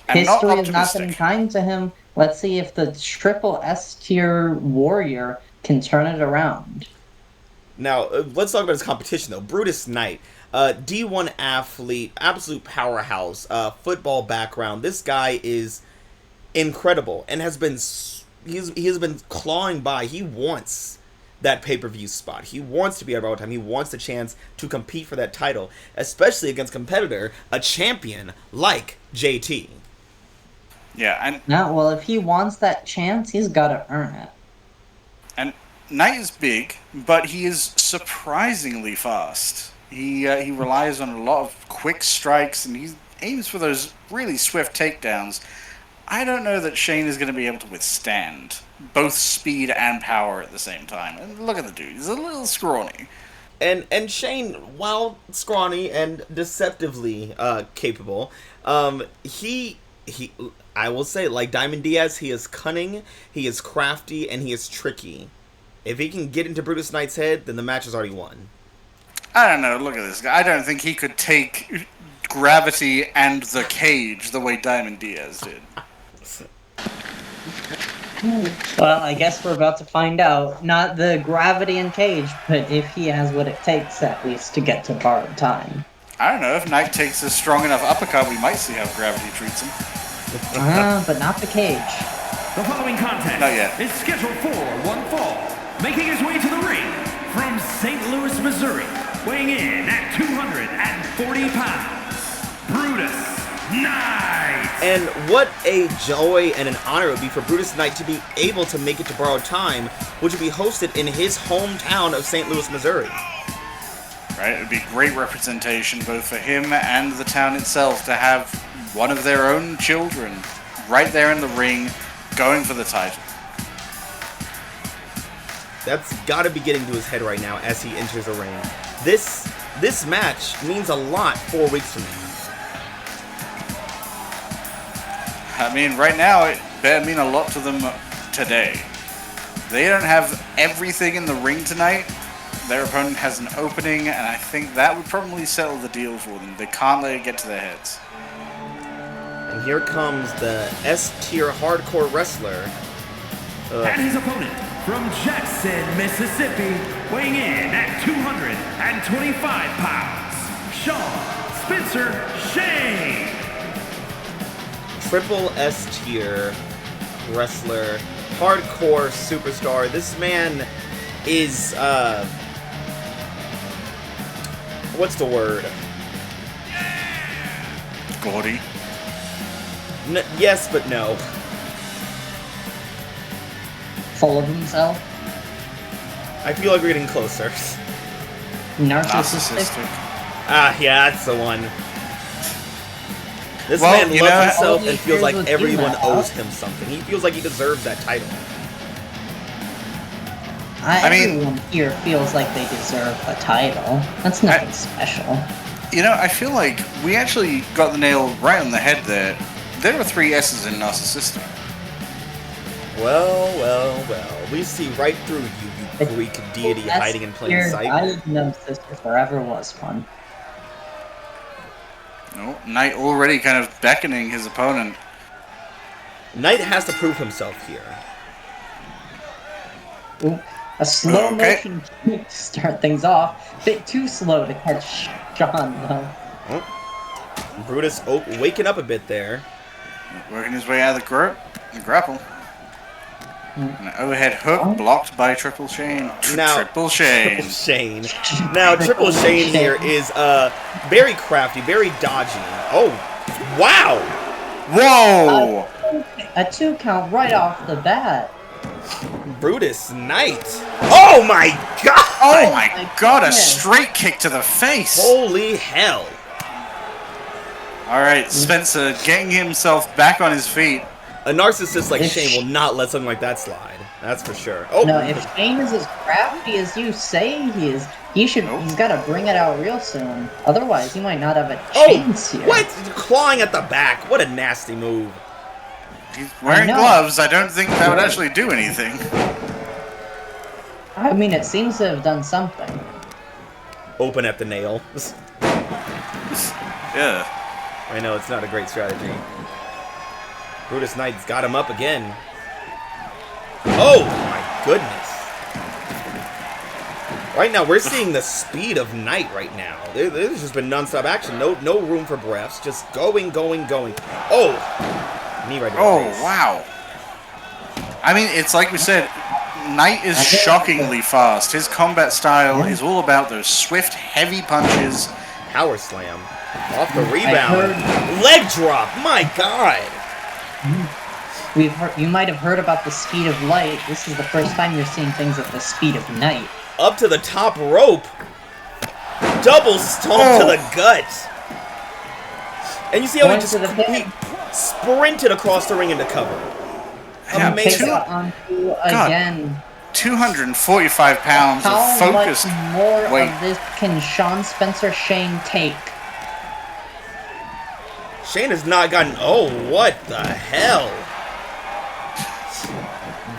History has not been kind to him. Let's see if the triple S tier warrior can turn it around. Now, let's talk about his competition, though. Brutus Knight, D1 athlete, absolute powerhouse, football background. This guy is incredible and has been he has been clawing by. He wants that pay-per-view spot. He wants to be at Borrowed Time. He wants the chance to compete for that title, especially against a competitor, a champion like JT. Yeah, and well, if he wants that chance, he's got to earn it. And Knight is big, but he is surprisingly fast. He relies on a lot of quick strikes, and he aims for those really swift takedowns. I don't know that Shane is going to be able to withstand both speed and power at the same time. And look at the dude; he's a little scrawny. And Shane, while scrawny and deceptively capable, he I will say, like Diamond Diaz, he is cunning, he is crafty, and he is tricky. If he can get into Brutus Knight's head, then the match is already won. I don't know. Look at this guy. I don't think he could take gravity and the cage the way Diamond Diaz did. Well, I guess we're about to find out. Not the gravity and cage, but if he has what it takes, at least, to get to Borrowed Time. I don't know. If Knight takes a strong enough uppercut, we might see how gravity treats him. But not the cage. The following contest Not yet. is scheduled for one fall. Making his way to the ring from St. Louis, Missouri, weighing in at 240 pounds, Brutus Knight. And what a joy and an honor it would be for Brutus Knight to be able to make it to Borrowed Time, which would be hosted in his hometown of St. Louis, Missouri. Right, it would be great representation both for him and the town itself to have one of their own children right there in the ring going for the title. That's got to be getting to his head right now as he enters the ring. This match means a lot 4 weeks from now. I mean, right now, it better mean a lot to them today. They don't have everything in the ring tonight. Their opponent has an opening, and I think that would probably settle the deal for them. They can't let it get to their heads. And here comes the S-tier hardcore wrestler. And his opponent from Jackson, Mississippi, weighing in at 225 pounds, Shawn Spencer Shane. Triple S-tier wrestler, hardcore superstar. This man is, what's the word? Gaudy. Yes, but no. Full of himself. I feel like we're getting closer. Narcissistic. Yeah, that's the one. This Well, man you loves know, himself all and he feels cares like with everyone you, owes Macho. him something. He feels like he deserves that title. I mean- Everyone here feels like they deserve a title. That's nothing special. You know, I feel like we actually got the nail right on the head there. There are 3 S's in narcissistic. Well. We see right through you Greek deity hiding in plain sight. Diagnosis if there ever was one. No, Knight already kind of beckoning his opponent. Knight has to prove himself here. Ooh, a slow Okay. motion kick to start things off. Bit too slow to catch Shawn though. Oh. Brutus waking up a bit there. Working his way out of the grapple. An overhead hook blocked by Triple Shane. Triple Shane. Triple Shane. Now, Triple Shane here is very crafty, very dodgy. Oh, wow! Whoa! A 2 count right off the bat. Brutus Knight. Oh my god! Oh my god, a goodness. straight kick to the face! Holy hell! Alright, Spencer getting himself back on his feet. A narcissist like If Shane will not let something like that slide. That's for sure. Oh, No, if Shane is as crafty as you say he is, he's got to bring it out real soon. Otherwise, he might not have a chance here. What? Clawing at the back. What a nasty move. He's wearing know. gloves, I don't think that would actually do anything. I mean, it seems to have done something. Open at the nail. Yeah. I know, it's not a great strategy. Brutus Knight's got him up again. Oh my goodness. Right now, we're seeing the speed of Knight right now. There's just been non-stop action. No room for breaths. Just going. Oh! Knee right to the face. Wow. I mean, it's like we said, Knight is shockingly fast. His combat style is all about those swift, heavy punches. Power slam. Off the rebound. Leg drop. My God. You might have heard about the speed of light. This is the first time you're seeing things at the speed of night. Up to the top rope. Double stomp to the gut. And you see how he Going just to the pin. sprinted across the ring into cover. Yeah, Takes Amazing. it onto again. 245 pounds How of focused much more weight. of this can Shawn Spencer Shane take? Shane has not gotten... Oh, what the hell?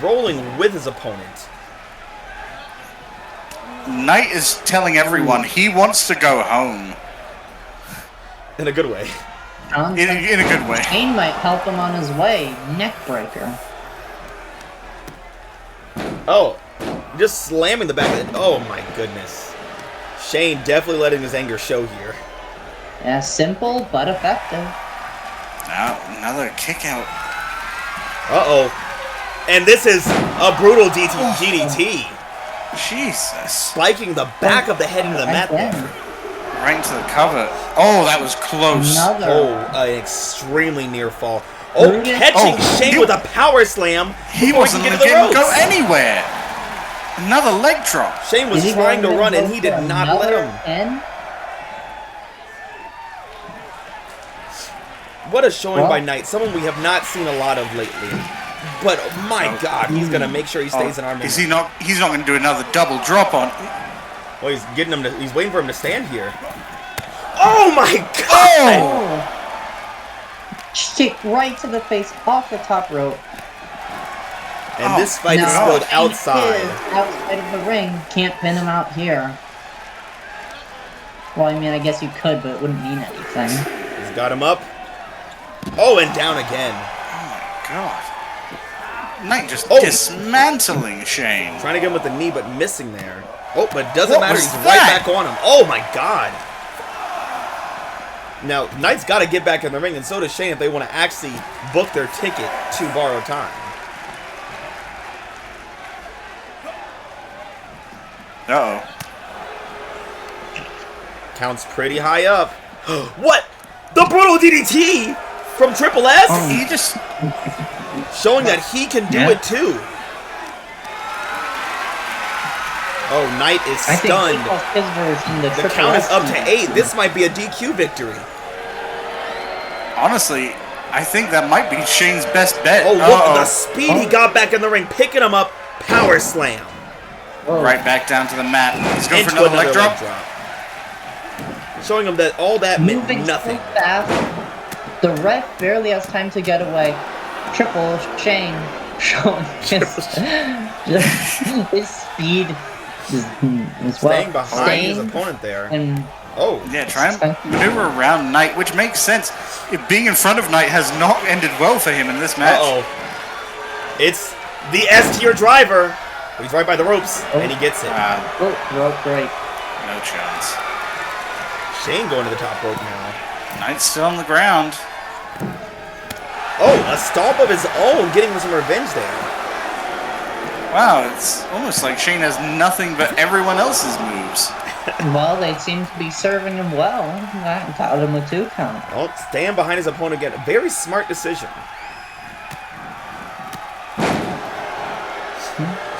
Rolling with his opponent. Knight is telling everyone he wants to go home. In a good way. Shawn In a good way. Shane might help him on his way. Neckbreaker. Oh, just slamming the back of it. Oh my goodness. Shane definitely letting his anger show here. Yeah, simple but effective. Now, another kick out. Uh-oh. And this is a brutal DDT. Jesus. Spiking the back of the head into the mat Again. there. Right into the cover. Oh, that was close. Another. Oh, an extremely near fall. Oh, Brutus. catching Oh, Shane with a power slam. He before wasn't can going to get to the go ropes. anywhere. Another leg drop. Shane was Is he trying to going run, go and he did for not let another him. pin? What a showing Well- by Knight. Someone we have not seen a lot of lately. But my God, he's gonna make sure he stays in our Is minute. he not? He's not going to do another double drop on. Well, he's getting him to. He's waiting for him to stand here. Oh my God! Oh! Kick right to the face off the top rope. And Oh, this fight is No, spilled he outside. is outside of the ring. Can't pin him out here. Well, I mean, I guess you could, but it wouldn't mean anything. He's got him up. Oh, and down again. God. Knight just Oh. dismantling Shane. Trying to get him with the knee, but missing there. Oh, but doesn't What matter. was He's that? right back on him. Oh my God. Now, Knight's got to get back in the ring, and so does Shane if they want to actually book their ticket to Borrowed Time. Uh-oh. Counts pretty high up. What? The brutal DDT from Triple S? He just... Showing that he can do Yeah. it too. Oh, Knight is I think stunned. he calls his version the The Triple count is S up to DDT. 8. This might be a DQ victory. Honestly, I think that might be Shane's best bet. Oh, look at Uh-oh. the speed he got back in the ring, picking him up, power slam. Whoa. Right back down to the mat. He's going for Into another leg drop. Showing him that all that meant Moving nothing. so fast. The ref barely has time to get away. Triple Shane showing his speed is well. Staying behind his staying opponent there. and Oh, Yeah, try and maneuver around Knight, which makes sense. If being in front of Knight has not ended well for him in this match. uh-oh. It's the S-tier driver. He's right by the ropes, and he gets it. rope break. No chance. Shane going to the top rope now. Knight's still on the ground. Oh, a stomp of his own, getting some revenge there. Wow, it's almost like Shane has nothing but everyone else's moves. Well, they seem to be serving him well. That got him a 2 count. Oh, staying behind his opponent again. A very smart decision.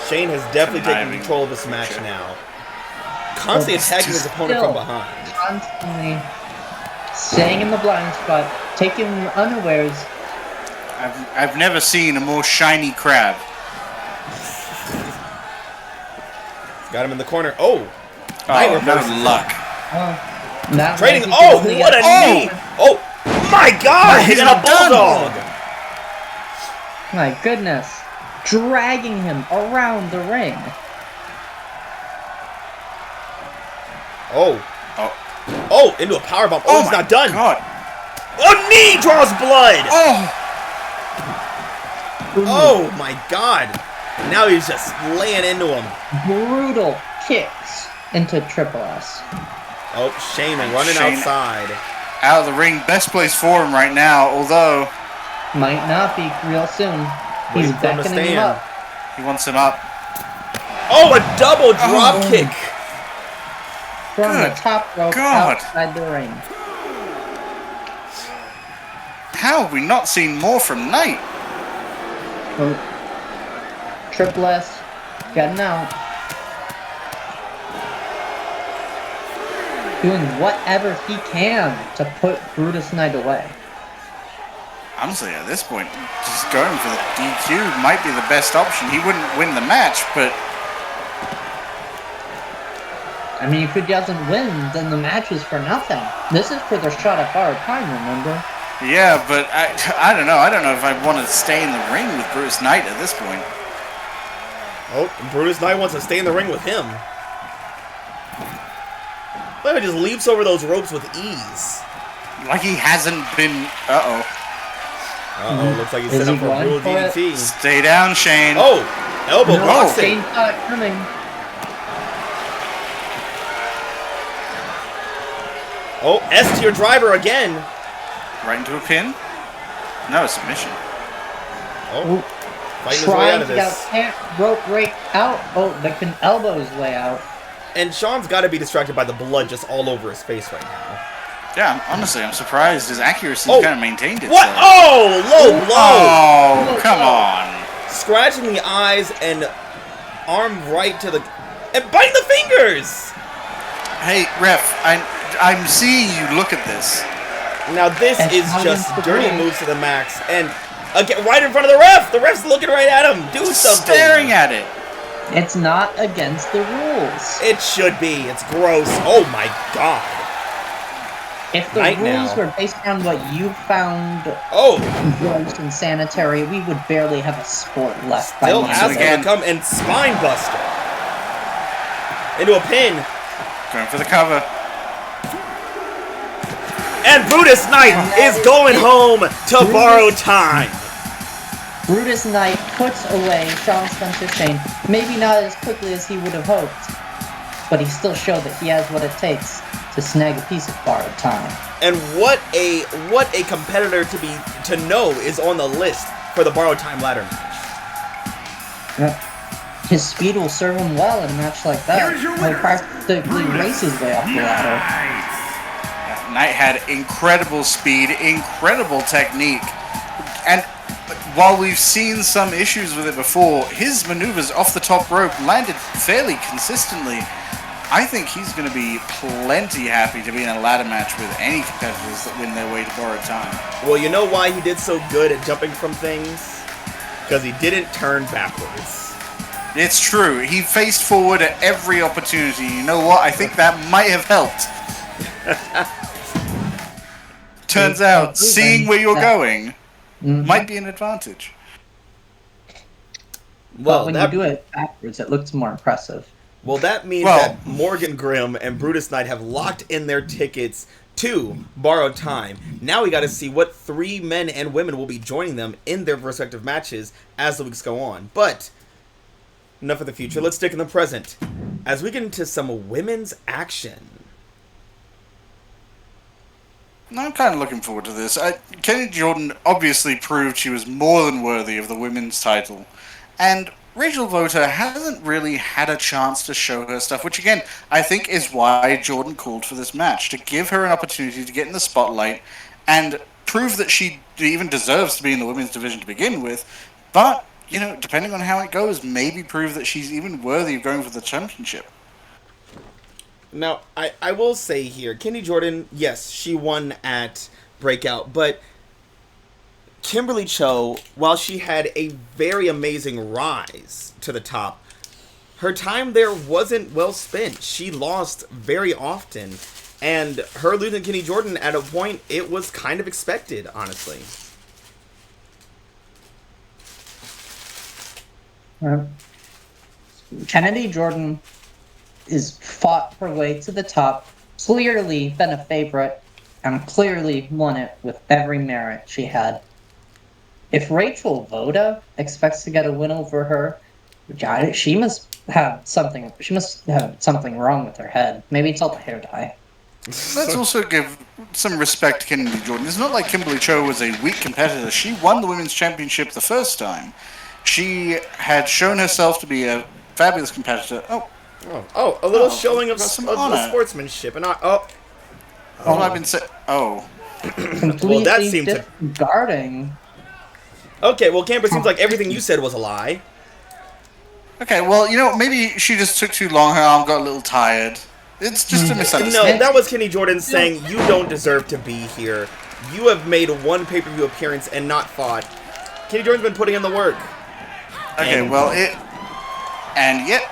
Shane has definitely taken Conniving control of this match creature. now. Constantly attacking his opponent from behind. Constantly staying in the blind spot, taking him unawares. I've never seen a more shiny crab. Got him in the corner. Oh, Oh, Knight no reverses it. luck. That Trading. way he Oh, could only what a get- knee! Oh, my God! He's He's in a not done. bulldog. My goodness. Dragging him around the ring. Oh, Oh, oh, into a powerbomb. Oh, he's my not done. God. Oh, knee draws blood. Oh, Oh my God! Now he's just laying into him. Brutal kicks into Triple S. Oh, Shane running Shane- outside. out of the ring. Best place for him right now, although Might not be real soon. He's Waiting for him to beckoning him stand. up. he wants him up. Oh, a double drop Oh. kick. From the Good top rope God. outside the ring. How have we not seen more from Knight? Oh. Triple S getting out. Doing whatever he can to put Brutus Knight away. Honestly, at this point, just going for the DQ might be the best option. He wouldn't win the match, but I mean, if he doesn't win, then the match is for nothing. This is for their shot at Borrowed Time, remember? yeah, but I don't know. I don't know if I'd want to stay in the ring with Brutus Knight at this point. Oh, Brutus Knight wants to stay in the ring with him. Look, he just leaps over those ropes with ease. Like he hasn't been. Uh-oh. Uh-oh, looks like he's Is set up he for a going brutal for it? DDT. Stay down, Shane. Oh, elbow No, blocks Shane it. saw it coming. Oh, S-tier driver again. Right into a pin. No, a submission. Oh, Fighting his way out Trying of to this. get rope break out. Oh, they can elbow his way out. And Shawn's got to be distracted by the blood just all over his face right now. Yeah, honestly, I'm surprised his accuracy Oh. kind of maintained itself. What? Oh, low blow! Oh, come on. Scratching the eyes and arm right to the... And biting the fingers! Hey, ref, I'm seeing you look at this. Now this And is how just is the dirty rule? moves to the max. And again, right in front of the ref! The ref's looking right at him! Do something! Staring at it. It's not against the rules. It should be. It's gross. Oh my god. If the Right rules now. were based on what you found Oh! gross and sanitary, we would barely have a sport left Still by now. has again. overcome and spine buster. Into a pin. Going for the cover. And Brutus Knight is going home to borrow time. Brutus Knight puts away Shawn Spencer Shane, maybe not as quickly as he would have hoped, but he still showed that he has what it takes to snag a piece of borrowed time. And what a competitor to know is on the list for the borrowed time ladder match. His speed will serve him well in a match like that. Here's your He'll winner, practically race his way off the ladder. Knight. Knight had incredible speed, incredible technique, and while we've seen some issues with it before, his maneuvers off the top rope landed fairly consistently. I think he's going to be plenty happy to be in a ladder match with any competitors that win their way to borrowed time. Well, you know why he did so good at jumping from things? Because he didn't turn backwards. It's true. He faced forward at every opportunity. You know what? I think that might have helped. Turns out, seeing where you're going might be an advantage. Well, But when you do it backwards, it looks more impressive. Well, that means Well- that Morrigan, Grimm, and Brutus Knight have locked in their tickets to borrowed time. Now we got to see what 3 men and women will be joining them in their respective matches as the weeks go on. But enough of the future. Let's stick in the present as we get into some women's action. I'm kind of looking forward to this. Kenny Jordan obviously proved she was more than worthy of the women's title. And Rachel Votta hasn't really had a chance to show her stuff, which again, I think is why Jordan called for this match, to give her an opportunity to get in the spotlight and prove that she even deserves to be in the women's division to begin with. But, you know, depending on how it goes, maybe prove that she's even worthy of going for the championship. Now, I will say here, Kenny Jordan, yes, she won at Breakout, but Kimberly Cho, while she had a very amazing rise to the top, her time there wasn't well spent. She lost very often, and her losing Kenny Jordan at a point, it was kind of expected, honestly. Kennedy Jordan is fought her way to the top, clearly been a favorite, and clearly won it with every merit she had. If Rachel Votta expects to get a win over her, she must have something. She must have something wrong with her head. Maybe it's all the hair dye. Let's also give some respect to Kennedy Jordan. It's not like Kimberly Cho was a weak competitor. She won the women's championship the first time. She had shown herself to be a fabulous competitor. Oh, a little showing of got some of honor. sportsmanship, and What have I been saying? Oh. Completely that seemed to- disregarding. okay. Well, Camper, seems like everything you said was a lie. Okay, well, you know, maybe she just took too long. Her arm got a little tired. It's just a No, misunderstanding. that was Kenny Jordan saying, you don't deserve to be here. You have made one pay-per-view appearance and not fought. Kenny Jordan's been putting in the work. Okay, And- well, and yet,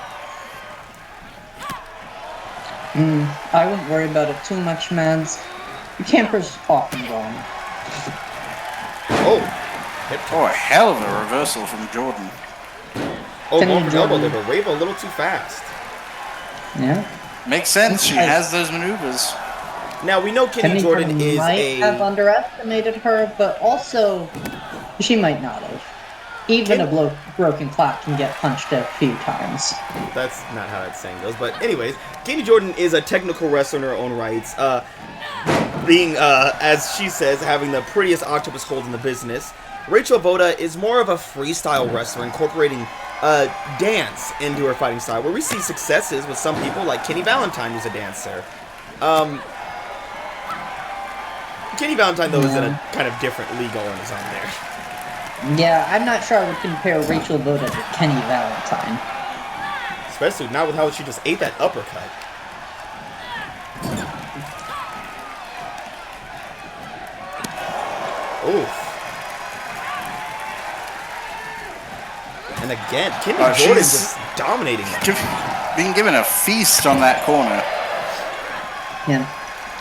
I wouldn't worry about it too much, Mads. Camper's off and going. Oh. a hell of a reversal from Jordan. Oh, Kenny going for double, Jordan. they were Rave a little too fast. Yeah. Makes sense. She Okay. has those maneuvers. Now, we know Kenny Jordan is might have a... underestimated her, but also she might not have. Even a broken clock can get punched a few times. That's not how that saying goes. But anyways, Kenny Jordan is a technical wrestler in her own rights. Being, as she says, having the prettiest octopus hold in the business. Rachel Votta is more of a freestyle wrestler, incorporating dance into her fighting style, where we see successes with some people like Kenny Valentine, who's a dancer. Kenny Valentine, though, is in a kind of different league all on his own there. Yeah, I'm not sure I would compare Rachel Votta to Kenny Valentine. Especially not with how she just ate that uppercut. Oof. And again, Kenny Jordan's just dominating that. Being given a feast on that corner. Yeah.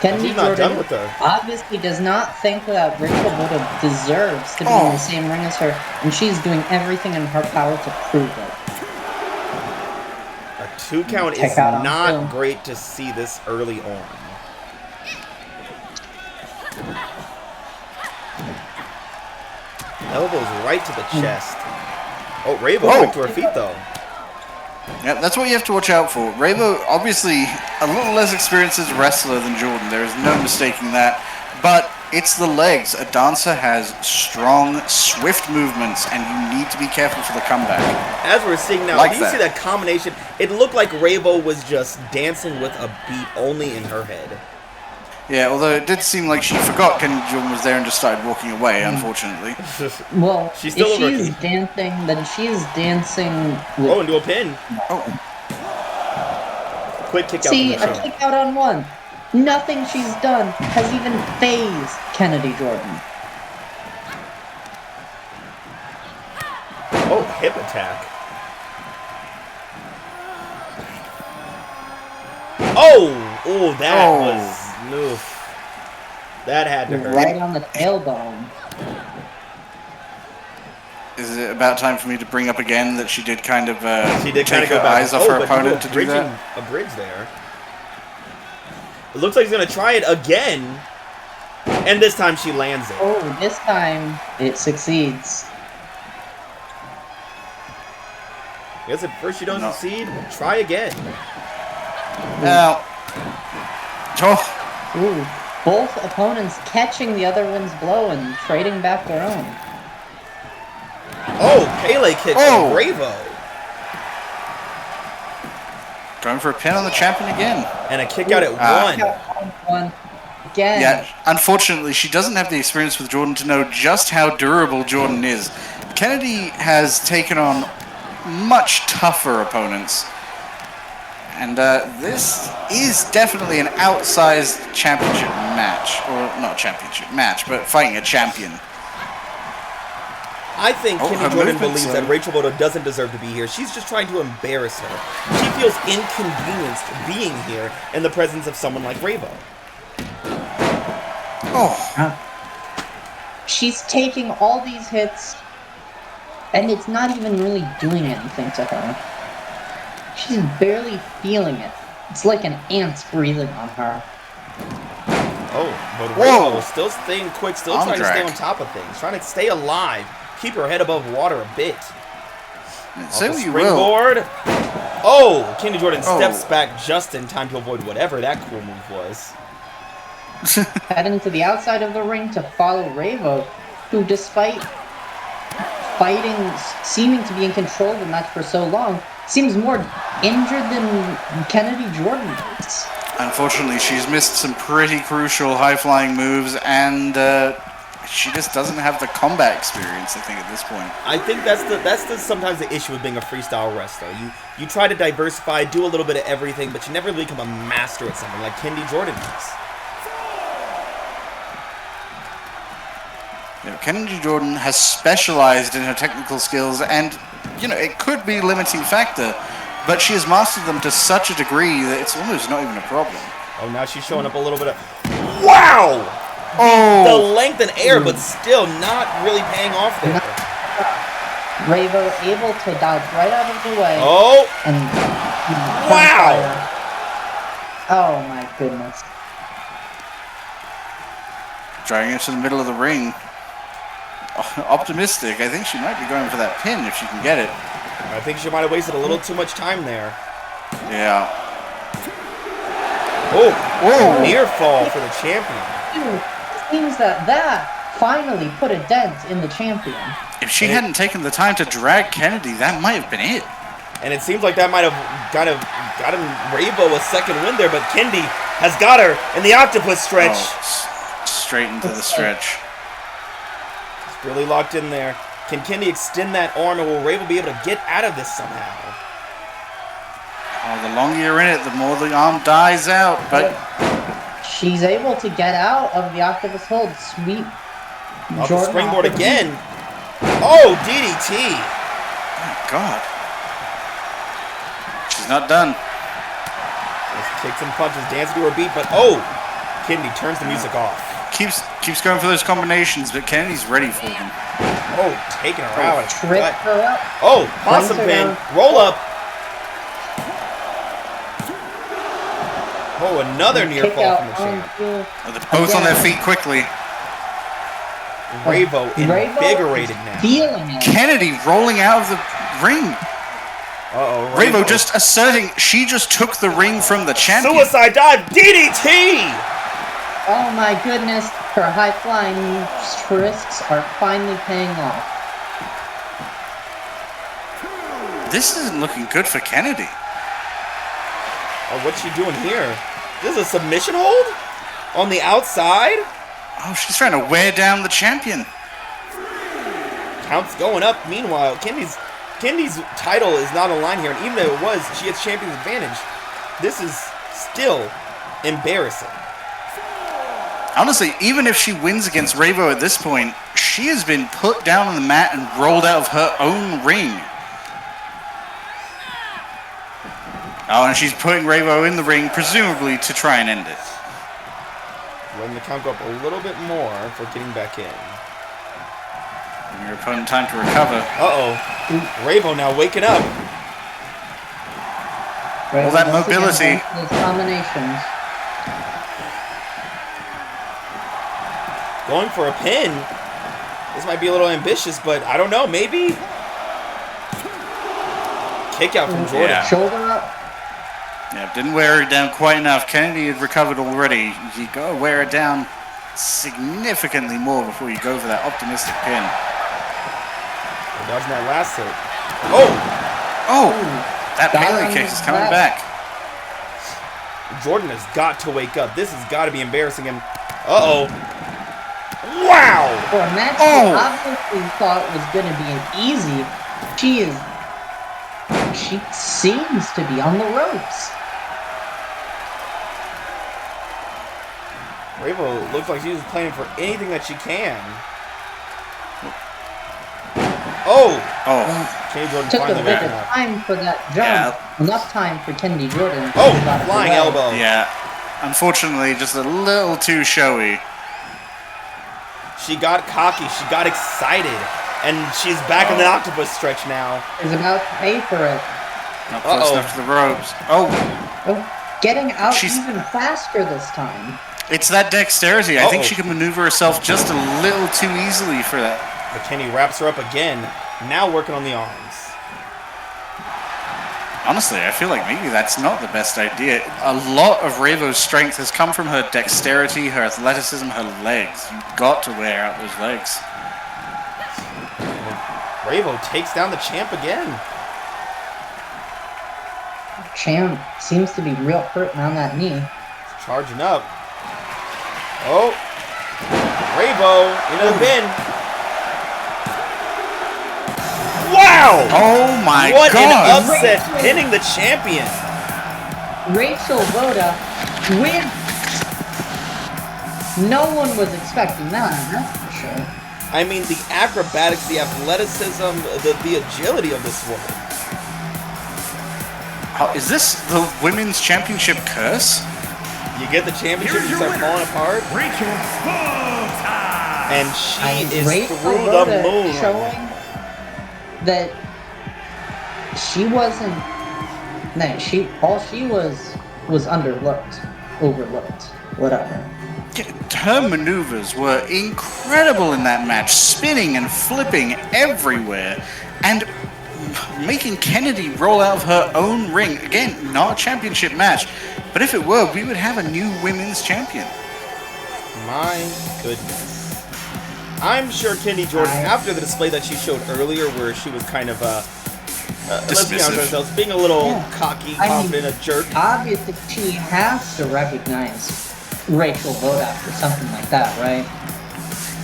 Kenny He's not Jordan done with her. obviously does not think that Rachel Votta deserves to be in the same ring as her, and she's doing everything in her power to prove it. A 2 count is not great to see this early on. Elbows right to the chest. Oh, Ravo went to her feet, though. Yeah, that's what you have to watch out for. Ravo, obviously, a little less experienced as a wrestler than Jordan. There is no mistaking that. But it's the legs. A dancer has strong, swift movements, and you need to be careful for the comeback. As we're seeing now, do you see that combination? It looked like Ravo was just dancing with a beat only in her head. Yeah, although it did seem like she forgot Kenny Jordan was there and just started walking away, unfortunately. Well, she's if she's dancing, then she's dancing with... Oh, into a pin. Oh. Quick kick out. See, a kick out on one. Nothing she's done has even phased Kennedy Jordan. Oh, hip attack. Oh, that was... Oof. That had to hurt. Right on the tailbone. Is it about time for me to bring up again that she did kind of take her go eyes off her opponent to do that? A bridge there. It looks like he's going to try it again. And this time she lands it. Oh, this time it succeeds. I guess at first you don't succeed, try again. Now, Ooh, both opponents catching the other one's blow and trading back their own. Oh, Pele kick from Bravo. Going for a pin on the champion again. And a kick out at one. Again. Yeah, unfortunately, she doesn't have the experience with Jordan to know just how durable Jordan is. Kennedy has taken on much tougher opponents. And this is definitely an outsized championship match. Or, not championship match, but fighting a champion. I think Kenny Jordan believes that Rachel Votta doesn't deserve to be here. She's just trying to embarrass her. She feels inconvenienced being here in the presence of someone like Ravo. She's taking all these hits, and it's not even really doing anything to her. She's barely feeling it. It's like an ant's breathing on her. Oh, but Ravo is still staying quick, still trying to stay on top of things, trying to stay alive, keep her head above water a bit. Say what you will. Oh, Kenny Jordan steps back just in time to avoid whatever that cool move was. Heading to the outside of the ring to follow Ravo, who, despite fighting, seeming to be in control of the match for so long, seems more injured than Kennedy Jordan is. Unfortunately, she's missed some pretty crucial high-flying moves, and she just doesn't have the combat experience, I think, at this point. I think that's sometimes the issue with being a freestyle wrestler. You try to diversify, do a little bit of everything, but you never really become a master at something like Kennedy Jordan is. Kennedy Jordan has specialized in her technical skills, and it could be a limiting factor, but she has mastered them to such a degree that it's almost not even a problem. Oh, now she's showing up a little bit of... Wow! Oh! The length and air, but still not really paying off there. Ravo able to dodge right out of the way. Oh! And wow! Oh my goodness. Dragging it to the middle of the ring. Optimistic. I think she might be going for that pin if she can get it. I think she might have wasted a little too much time there. Yeah. Oh! Near fall for the champion. It seems that finally put a dent in the champion. If she hadn't taken the time to drag Kennedy, that might have been it. And it seems like that might have gotten Ravo a second win there, but Kendi has got her in the octopus stretch. Straight into the stretch. It's really locked in there. Can Kendi extend that arm, and will Ravo be able to get out of this somehow? Oh, the longer you're in it, the more the arm dies out. But she's able to get out of the octopus hold. Sweet. Off the springboard again. Oh, DDT. Oh, my God. She's not done. Just kicks and punches, dances to her beat, but Kendi turns the music off. Keeps going for those combinations, but Kennedy's ready for them. Oh, taking her out. Trip her up. Oh, possum pin. Roll up. Oh, another near fall from the champ. They're both on their feet quickly. Ravo invigorated now. Feeling it. Kennedy rolling out of the ring. Uh-oh. Ravo just asserting she just took the ring from the champion. Suicide dive. DDT. Oh my goodness. Her high-flying risks are finally paying off. This isn't looking good for Kennedy. Oh, what's she doing here? This is a submission hold? On the outside? Oh, she's trying to wear down the champion. Count's going up. Meanwhile, Kendi's title is not on line here, and even if it was, she has champion's advantage. This is still embarrassing. Honestly, even if she wins against Ravo at this point, she has been put down on the mat and rolled out of her own ring. Oh, and she's putting Ravo in the ring, presumably to try and end it. Letting the count go up a little bit more for getting back in. Giving your opponent time to recover. Uh-oh. Ravo now waking up. All that mobility. Those combinations. Going for a pin. This might be a little ambitious, but I don't know. Maybe. Kick out from Jordan. Yeah. Shoulder up. Yeah, didn't wear her down quite enough. Kennedy had recovered already. You got to wear her down significantly more before you go for that optimistic pin. Dodging that last hit. Oh! Oh! That melee kick is coming back. Jordan has got to wake up. This has got to be embarrassing him. Uh-oh. Wow! For a match that obviously thought was going to be an easy, she seems to be on the ropes. Ravo looks like she's playing for anything that she can. Oh! Kenny Jordan Took a finally bit waking of up. time for that jump. Yeah. Enough time for Kendi Jordan. Oh! Flying elbow. Yeah. Unfortunately, just a little too showy. She got cocky. She got excited. And she's back in the octopus stretch now. Is about to pay for it. Not close enough to the ropes. Oh! Getting out even faster this time. It's that dexterity. I think she can maneuver herself just a little too easily for that. But Kenny wraps her up again. Now working on the arms. Honestly, I feel like maybe that's not the best idea. A lot of Ravo's strength has come from her dexterity, her athleticism, her legs. You've got to wear out those legs. Ravo takes down the champ again. Champ seems to be real hurting on that knee. Charging up. Oh. Ravo into the pin. Wow! Oh my God! What an upset, Rachel. pinning the champion. Rachel Votta wins. No one was expecting that, that's for sure. I mean, the acrobatics, the athleticism, the agility of this woman. Is this the women's championship curse? You get the championship, you start falling apart. Rachel Votta. And she is Rachel through Votta the moon. showing that she wasn't. No, all she was underlooked, overlooked, whatever. Her maneuvers were incredible in that match, spinning and flipping everywhere, and making Kennedy roll out of her own ring. Again, not a championship match, but if it were, we would have a new women's champion. My goodness. I'm sure Kennedy Jordan, after the display that she showed earlier, where she was kind of, let's be honest with ourselves, being a little cocky, confident, a jerk. Obviously, she has to recognize Rachel Votta for something like that, right?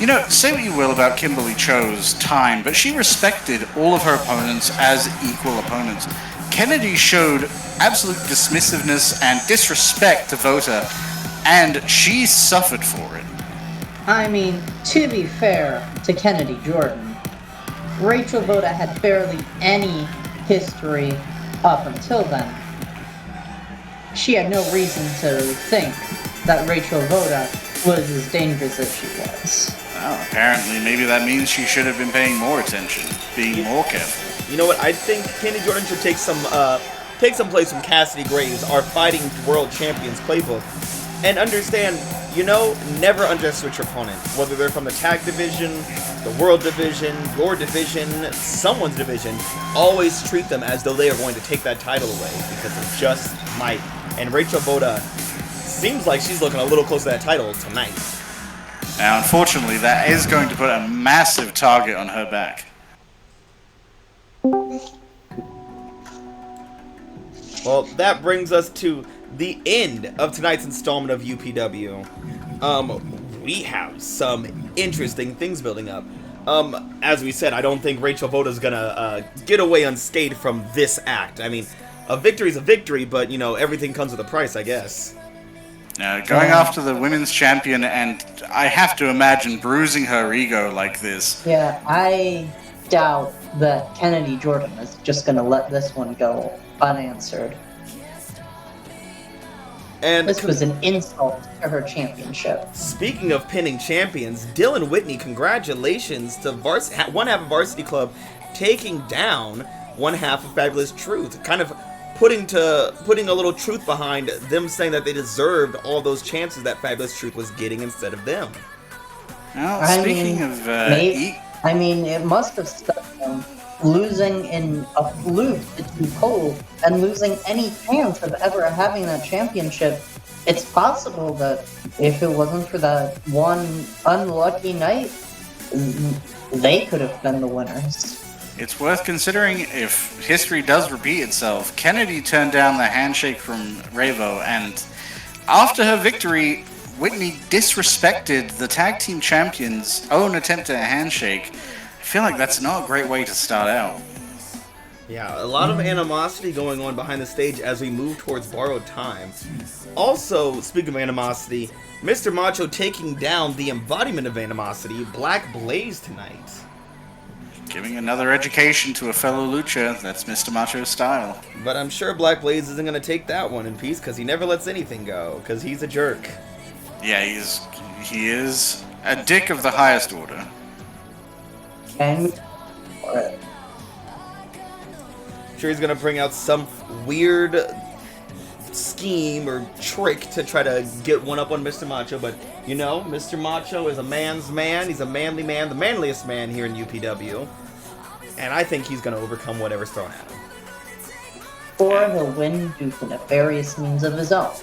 You know, say what you will about Kimberly Cho's time, but she respected all of her opponents as equal opponents. Kennedy showed absolute dismissiveness and disrespect to Votta, and she suffered for it. I mean, to be fair to Kennedy Jordan, Rachel Votta had barely any history up until then. She had no reason to think that Rachel Votta was as dangerous as she was. Well, apparently, maybe that means she should have been paying more attention, being more careful. You know what? I think Kennedy Jordan should take some place from Cassidy Graves, our Fighting World Champions playbook, and understand, never underestimate your opponent. Whether they're from the tag division, the world division, your division, someone's division, always treat them as though they are going to take that title away, because they just might. And Rachel Votta seems like she's looking a little close to that title tonight. Now, unfortunately, that is going to put a massive target on her back. Well, that brings us to the end of tonight's installment of UPW. We have some interesting things building up. As we said, I don't think Rachel Votta's gonna get away unscathed from this act. I mean, a victory's a victory, but, everything comes with a price, I guess. Now, going after the women's champion, and I have to imagine bruising her ego like this. Yeah, I doubt that Kennedy Jordan is just going to let this one go unanswered. And this was an insult to her championship. Speaking of pinning champions, Dylan Whitney, congratulations to one half of Varsity Club taking down one half of Fabulous Truth. Kind of putting a little truth behind them, saying that they deserved all those chances that Fabulous Truth was getting instead of them. Well, speaking of... it must have stuck them losing in a fluke to Cole and losing any chance of ever having that championship. It's possible that if it wasn't for that one unlucky night, they could have been the winners. It's worth considering if history does repeat itself. Kennedy turned down the handshake from Revo, and after her victory, Whitney disrespected the tag team champions' own attempt at a handshake. I feel like that's not a great way to start out. Yeah, a lot of animosity going on behind the stage as we move towards borrowed time. Also, speaking of animosity, Mr. Macho taking down the embodiment of animosity, Black Blaze, tonight. Giving another education to a fellow lucha, that's Mr. Macho's style. But I'm sure Black Blaze isn't going to take that one in peace, because he never lets anything go, because he's a jerk. Yeah, he is a dick of the highest order. And Sure, he's going to bring out some weird scheme or trick to try to get one up on Mr. Macho, but Mr. Macho is a man's man. He's a manly man, the manliest man here in UPW, and I think he's going to overcome whatever's thrown at him. Or he'll win due to nefarious means of his own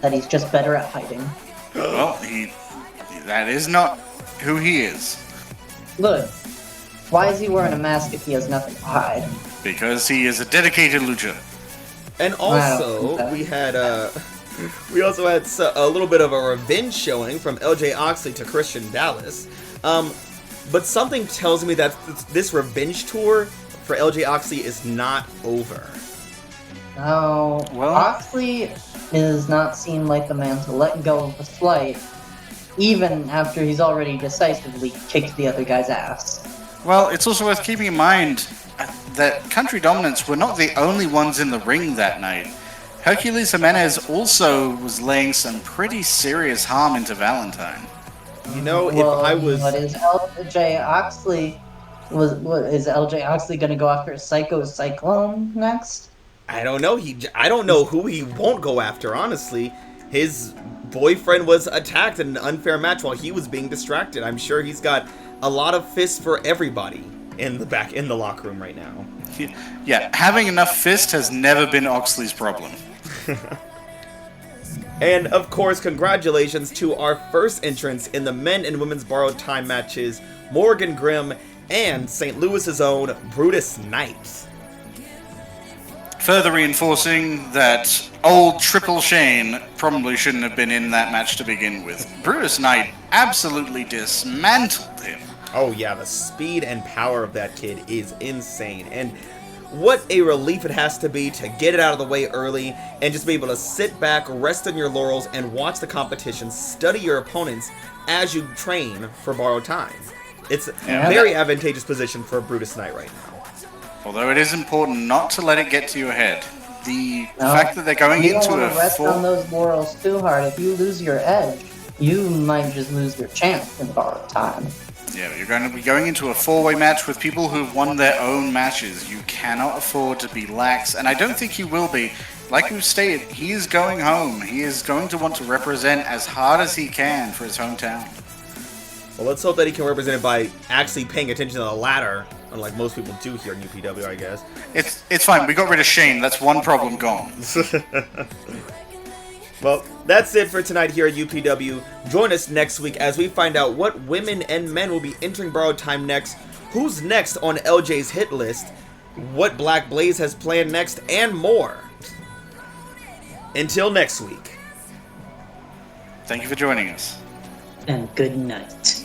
that he's just better at hiding. Well, that is not who he is. Look, why is he wearing a mask if he has nothing to hide? Because he is a dedicated lucha. And also, we also had a little bit of a revenge showing from LJ Oxley to Christian Dallas. But something tells me that this revenge tour for LJ Oxley is not over. No, Oxley is not seen like the man to let go of the slight, even after he's already decisively kicked the other guy's ass. Well, it's also worth keeping in mind that Country Dominance were not the only ones in the ring that night. Hercules Jimenez also was laying some pretty serious harm into Valentine. If I was... What is LJ Oxley? Is LJ Oxley going to go after Psycho Cyclone next? I don't know. I don't know who he won't go after, honestly. His boyfriend was attacked in an unfair match while he was being distracted. I'm sure he's got a lot of fists for everybody in the locker room right now. Yeah, having enough fist has never been Oxley's problem. And of course, congratulations to our first entrants in the men and women's borrowed time matches Morrigan, Grimm, and St. Louis's own Brutus Knight. Further reinforcing that old Triple Shane probably shouldn't have been in that match to begin with. Brutus Knight absolutely dismantled him. Oh yeah, the speed and power of that kid is insane. And what a relief it has to be to get it out of the way early and just be able to sit back, rest on your laurels, and watch the competition, study your opponents as you train for borrowed time. It's a very advantageous position for Brutus Knight right now. Although it is important not to let it get to your head. The fact that they're going into You don't a want to rest on those laurels too hard. If you lose your edge, you might just lose your chance in borrowed time. Yeah, you're going to be going into a four-way match with people who've won their own matches. You cannot afford to be lax, and I don't think he will be. Like we've stated, he is going home. He is going to want to represent as hard as he can for his hometown. Well, let's hope that he can represent it by actually paying attention to the ladder, unlike most people do here in UPW, I guess. It's fine. We got rid of Shane. That's one problem gone. Well, that's it for tonight here at UPW. Join us next week as we find out what women and men will be entering borrowed time next, who's next on LJ's hit list, what Black Blaze has planned next, and more. Until next week. Thank you for joining us. And good night.